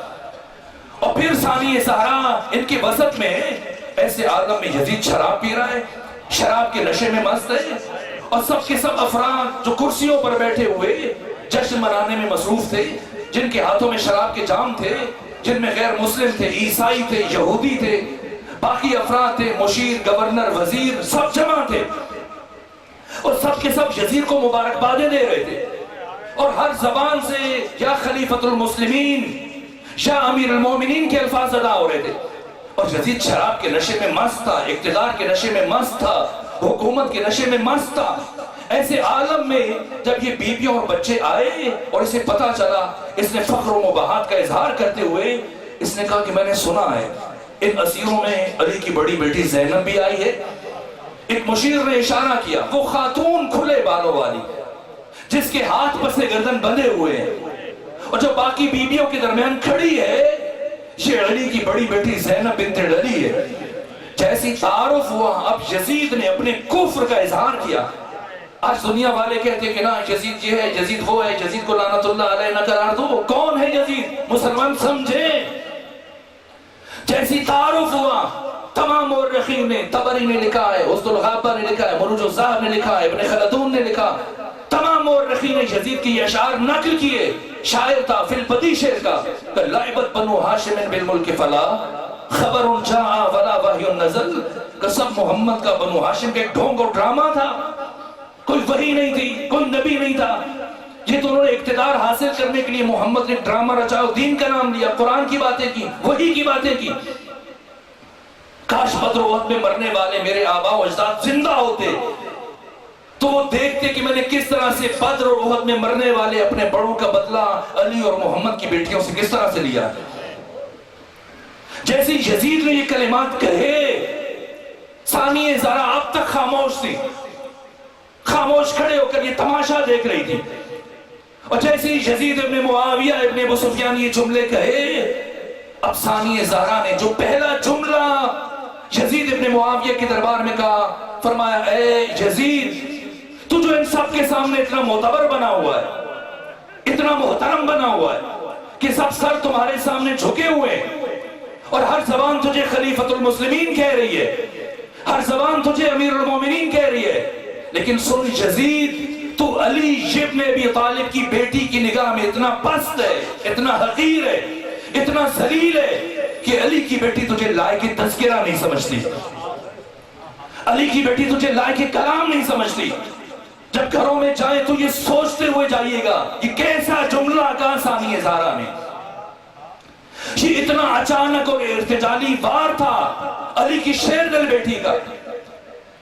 اور پھر ثانی زہرا ان کے وسط میں ایسے عالم میں یزید شراب پی رہا ہے، شراب کے نشے میں مست ہے، اور سب کے سب افراد جو کرسیوں پر بیٹھے ہوئے جشن منانے میں مصروف تھے، جن کے ہاتھوں میں شراب کے جام تھے، جن میں غیر مسلم تھے، عیسائی تھے، یہودی تھے، باقی افراد تھے، مشیر، گورنر، وزیر، سب جمع تھے، اور سب کے سب یزید کو مبارکبادیں دے رہے تھے، اور ہر زبان سے یا خلیفۃ المسلمین یا امیر المومنین کے الفاظ ادا ہو رہے تھے، اور یزید شراب کے نشے میں مست تھا، اقتدار کے نشے میں مست تھا، حکومت کے نشے میں مست تھا۔ ایسے عالم میں جب یہ بیویوں اور بچے آئے اور اسے پتا چلا، اس نے فخر و مباحات کا اظہار کرتے ہوئے اس نے کہا کہ میں نے سنا ہے ان اسیروں میں علی کی بڑی بیٹی زینب بھی آئی ہے۔ ایک مشیر نے اشارہ کیا، وہ خاتون کھلے بالوں والی جس کے ہاتھ پس گردن بندھے ہوئے ہیں، اور جو باقی بیویوں کے درمیان کھڑی ہے، یہ علی کی بڑی بیٹی زینب بنت علی ہے۔ جیسی تعارف ہوا، اب یزید نے اپنے کفر کا اظہار کیا۔ آج دنیا والے کہتے ہیں کہ نا یزید یہ ہے، یزید وہ ہے، یزید کو لعنت اللہ علیہ نہ قرار دو۔ کون ہے یزید؟ مسلمان سمجھیں۔ جیسی تعارف ہوا، تمام مورخین نے، طبری نے لکھا ہے، اسد الغابہ نے لکھا ہے، مروج الزہب نے لکھا ہے، ابن خلدون نے لکھا، تمام مورخین نے یزید کی یہ اشعار نقل کیے۔ شاعر تھا فی البدی شعر کا کہ لعبت بنو ہاشم بالملک فلا خبر جاء ولا وحی نزل، کہ سب محمد کا بنو ہاشم کا ایک ڈھونگ اور ڈرامہ تھا، کوئی وحی نہیں تھی، کوئی نبی نہیں تھا۔ یہ تو انہوں نے اقتدار حاصل کرنے کے لیے محمد نے ڈرامہ رچا، دین کا نام لیا، قرآن کی باتیں کی، وحی کی باتیں کی۔ کاش بدر و احد میں مرنے والے میرے آبا و اجداد زندہ ہوتے تو وہ دیکھتے کہ میں نے کس طرح سے بدر اور احد میں مرنے والے اپنے بڑوں کا بدلہ علی اور محمد کی بیٹیوں سے کس طرح سے لیا۔ جیسے یزید نے یہ کلمات کہے، ثانی زہرا اب تک خاموش تھی، خاموش کھڑے ہو کر یہ تماشا دیکھ رہی تھی، اور جیسے یزید ابن معاویہ ابن ابو سفیان یہ جملے کہے، اب ثانی زہرا نے جو پہلا جملہ یزید ابن معاویہ کے دربار میں کہا، فرمایا اے یزید، تو جو ان سب کے سامنے اتنا معتبر بنا ہوا ہے، اتنا محترم بنا ہوا ہے کہ سب سر تمہارے سامنے جھکے ہوئے ہیں، اور ہر زبان تجھے خلیفۃ المسلمین کہہ رہی ہے، ہر زبان تجھے امیر المومنین کہہ رہی ہے، لیکن سن یزید، تو علی ابن ابی طالب کی بیٹی کی نگاہ میں اتنا پست ہے، اتنا حقیر ہے، اتنا ذلیل ہے کہ علی کی بیٹی تجھے لائق تذکرہ نہیں سمجھتی، علی کی بیٹی تجھے لائق کلام نہیں سمجھتی۔ جب گھروں میں جائیں تو یہ سوچتے ہوئے جائیے گا یہ کیسا جملہ کہا ثانی زہرا نے، یہ اتنا اچانک اور ارتجالی وار تھا علی کی شیر دل بیٹی کا۔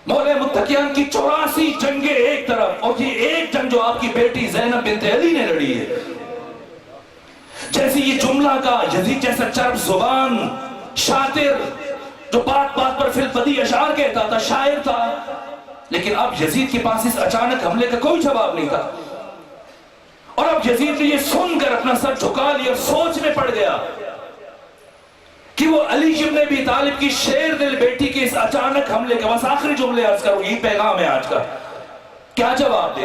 مولا متقیان کی 84 جنگیں ایک طرف، اور یہ ایک جنگ جو آپ کی بیٹی زینب بنت علی نے لڑی ہے۔ جیسے یہ جملہ کا یزید جیسا چرب زبان، شاطر، جو بات بات پر فی البدی اشعار کہتا تھا، شاعر تھا، لیکن اب یزید کے پاس اس اچانک حملے کا کوئی جواب نہیں تھا، اور اب یزید نے یہ سن کر اپنا سر جھکا لیا اور سوچ میں پڑ گیا کہ وہ علی ابن ابی طالب کی شیر دل بیٹی کے اس اچانک حملے کا، بس آخری جملے عرض کروں، یہی پیغام ہے آج کا، کیا جواب دے۔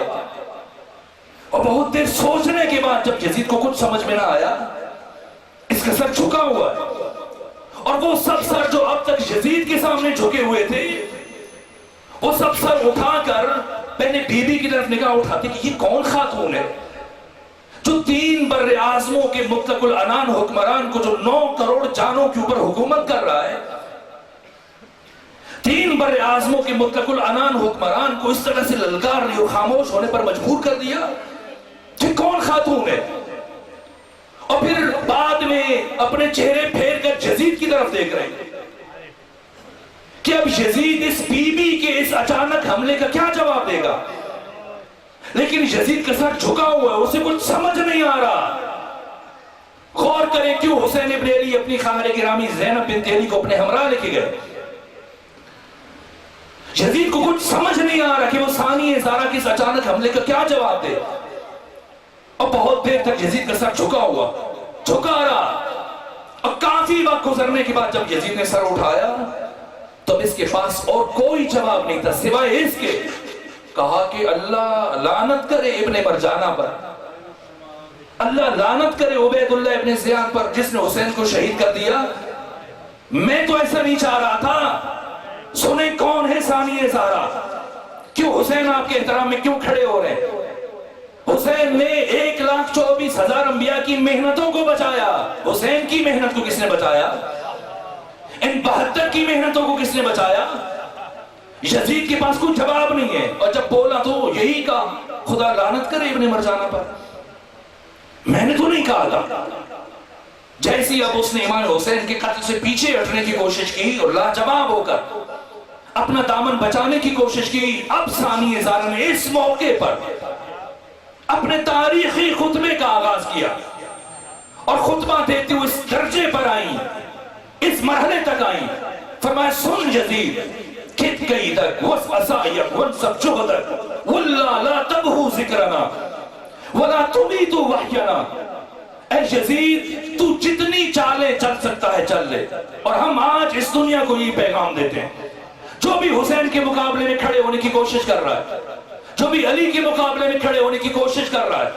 اور بہت دیر سوچنے کے بعد جب یزید کو کچھ سمجھ میں نہ آیا، اس جس کا سر جھکا ہوا ہے، اور وہ سب سر جو اب تک یزید کے سامنے جھکے ہوئے تھے، وہ سب سر اٹھا کر پہلے بی بی کی طرف نگاہ اٹھاتے کہ یہ کون خاتون ہے جو 3 بر اعظموں کے مطلق العنان حکمران کو، جو 9 کروڑ جانوں کے اوپر حکومت کر رہا ہے، 3 بر اعظموں کے مطلق العنان حکمران کو اس طرح سے للکار رہی اور خاموش ہونے پر مجبور کر دیا؟ یہ کون خاتون ہے؟ اور پھر بعد میں اپنے چہرے پھیر کر یزید کی طرف دیکھ رہے ہیں کہ اب یزید اس بی بی کے اس اچانک حملے کا کیا جواب دے گا؟ لیکن یزید کا سر جھکا ہوا ہے، اسے کچھ سمجھ نہیں آ رہا۔ غور کریں کیوں حسین ابن علی اپنی خواہر گرامی زینب بنت علی کو اپنے ہمراہ لے کے گئے۔ یزید کو کچھ سمجھ نہیں آ رہا کہ وہ ثانی زارا کے اس اچانک حملے کا کیا جواب دے، اور بہت دیر تک یزید کا سر جھکا رہا، اور کافی وقت گزرنے کے بعد جب یزید نے سر اٹھایا تو اس کے پاس اور کوئی جواب نہیں تھا سوائے اس کے کہا کہ اللہ لعنت کرے ابن مرجانہ پر، اللہ لعنت کرے عبید اللہ ابن زیاد پر جس نے حسین کو شہید کر دیا۔ میں تو ایسا نہیں چاہ رہا تھا۔ سنیں کون ہے ثانی زارا، کیوں حسین آپ کے احترام میں کیوں کھڑے ہو رہے ہیں؟ حسین نے 1,24,000 انبیاء کی محنتوں کو بچایا۔ حسین کی محنت کو کس نے بچایا؟ ان 72 کی محنتوں کو کس نے بچایا؟ یزید کے پاس کوئی جواب نہیں ہے، اور جب بولا تو یہی کہا خدا لعنت کرے ابن مرجانہ پر۔ میں نے تو نہیں کہا تھا۔ جیسی اب اس نے امام حسین کے قتل سے پیچھے ہٹنے کی کوشش کی اور لاجواب ہو کر اپنا دامن بچانے کی کوشش کی، اب ثانی زارا نے اس موقع پر اپنے تاریخی خطبے کا آغاز کیا، اور خطبہ دیتے ہوئے اس درجے پر آئیں، اس مرحلے تک آئیں۔ فرمایا سن یزید کت قیدک وسعسائک ونصب جہدک واللہ لا تبہو ذکرنا ولا تمیتو وحینا۔ اے یزید تو جتنی چالیں چل سکتا ہے چل لے، اور ہم آج اس دنیا کو یہ پیغام دیتے ہیں جو بھی حسین کے مقابلے میں کھڑے ہونے کی کوشش کر رہا ہے، جو بھی علی کے مقابلے میں کھڑے ہونے کی کوشش کر رہا ہے،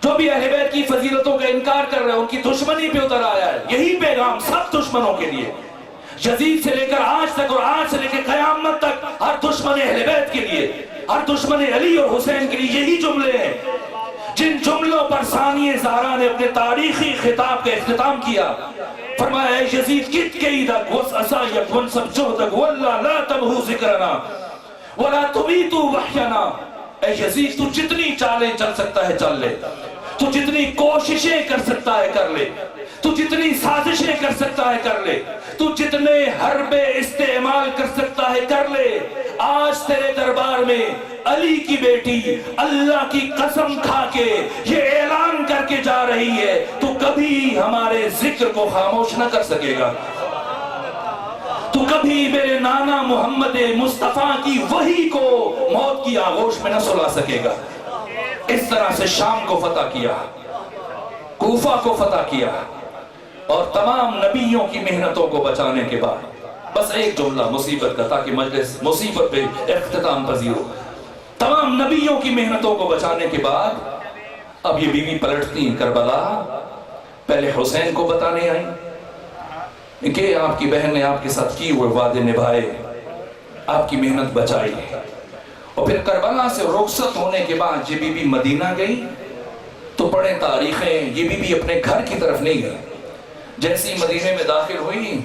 جو بھی اہل بیت کی فضیلتوں کا انکار کر رہا ہے، ان کی دشمنی پہ اتر آیا ہے۔ یہی پیغام سب دشمنوں کے لیے، یزید سے لے کر آج تک اور آج سے لے کر قیامت تک، ہر دشمن اہل بیت کے لیے، ہر دشمن علی اور حسین کے لیے یہی جملے ہیں جن جملوں پر ثانی زہرا نے اپنے تاریخی خطاب کا اختتام کیا۔ فرمایا اے یزید کت قیدک وسعسائک ونصب جہدک واللہ لا تبہو ذکرنا ولا تمیتو وحینا۔ اے یزید تو جتنی چالیں چل سکتا ہے چل لے، تو جتنی کوششیں کر سکتا ہے کر لے، تو جتنی سازشیں کر سکتا ہے کر لے، تو جتنے حربے استعمال کر سکتا ہے کر لے۔ آج تیرے دربار میں علی کی بیٹی اللہ کی قسم کھا کے یہ اعلان کر کے جا رہی ہے تو کبھی ہمارے ذکر کو خاموش نہ کر سکے گا، تو کبھی میرے نانا محمد مصطفیٰ کی وحی کو موت کی آغوش میں نہ سلا سکے گا۔ اس طرح سے شام کو فتح کیا، کوفہ کو فتح کیا، اور تمام نبیوں کی محنتوں کو بچانے کے بعد بس ایک جملہ مصیبت کا، تاکہ مجلس مصیبت پہ اختتام پذیر ہو۔ تمام نبیوں کی محنتوں کو بچانے کے بعد اب یہ بیوی پلٹتی ہیں کربلا، پہلے حسین کو بتانے آئیں کہ آپ کی بہن نے آپ کے ساتھ کی ہوئے وعدے نبھائے، آپ کی محنت بچائی، اور پھر کربلا سے رخصت ہونے کے بعد یہ بی بی مدینہ گئی تو پڑھیں تاریخیں، یہ بی بی اپنے گھر کی طرف نہیں گئی، جیسی مدینہ میں داخل ہوئی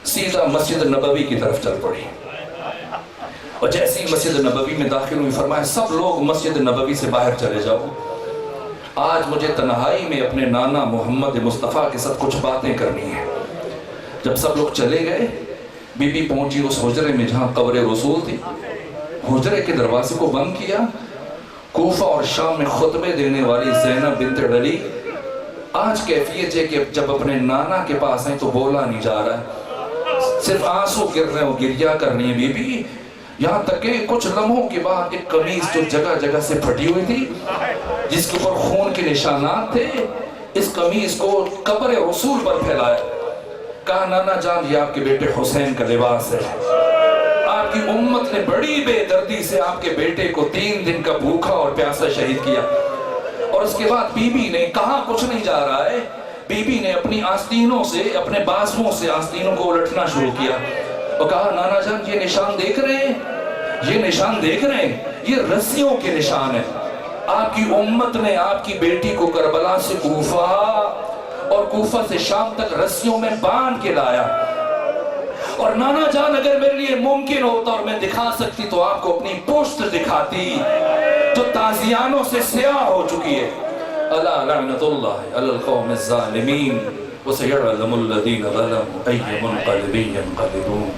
سیدھا مسجد نبوی کی طرف چل پڑی، اور جیسی مسجد نبوی میں داخل ہوئی فرمایا سب لوگ مسجد نبوی سے باہر چلے جاؤ، آج مجھے تنہائی میں اپنے نانا محمد مصطفیٰ کے ساتھ کچھ باتیں کرنی ہیں۔ جب سب لوگ چلے گئے بی بی پہنچی اس حجرے میں جہاں قبر رسول تھی، حجرے کے دروازے کو بند کیا، کوفہ اور شام میں خطبے دینے والی زینب بنت علی آج کیفیت ہے کہ جب اپنے نانا کے پاس ہیں تو بولا نہیں جا رہا ہے، صرف آنسو گر رہے ہو، گریا کرنی ہے بی بی، یہاں تک کہ کچھ لمحوں کے بعد ایک قمیض جو جگہ جگہ سے پھٹی ہوئی تھی جس کے اوپر خون کے نشانات تھے، اس قمیض کو قبر رسول پر پھیلایا، کہا نانا جان یہ آپ کے بیٹے حسین کا لباس ہے، آپ کی امت نے بڑی بے دردی سے آپ کے بیٹے کو 3 دن کا بھوکا اور پیاسا شہید کیا۔ اور اس کے بعد بی بی نے کہا کچھ نہیں جا رہا ہے، بی بی نے اپنی آستینوں سے، اپنے بازوؤں سے آستینوں کو الٹنا شروع کیا اور کہا نانا جان یہ نشان دیکھ رہے ہیں، یہ نشان دیکھ رہے ہیں، یہ رسیوں کے نشان ہیں۔ آپ کی امت نے آپ کی بیٹی کو کربلا سے کوفہ اور کوفہ سے شام تک رسیوں میں باندھ کے لایا، اور نانا جان اگر میرے لیے ممکن ہوتا اور میں دکھا سکتی تو آپ کو اپنی پوسٹ دکھاتی جو تازیانوں سے سیاہ ہو چکی ہے۔ الا لعنت اللہ علی القوم الظالمین وسيعلم الذين ظلموا أي منقلب ينقلبون۔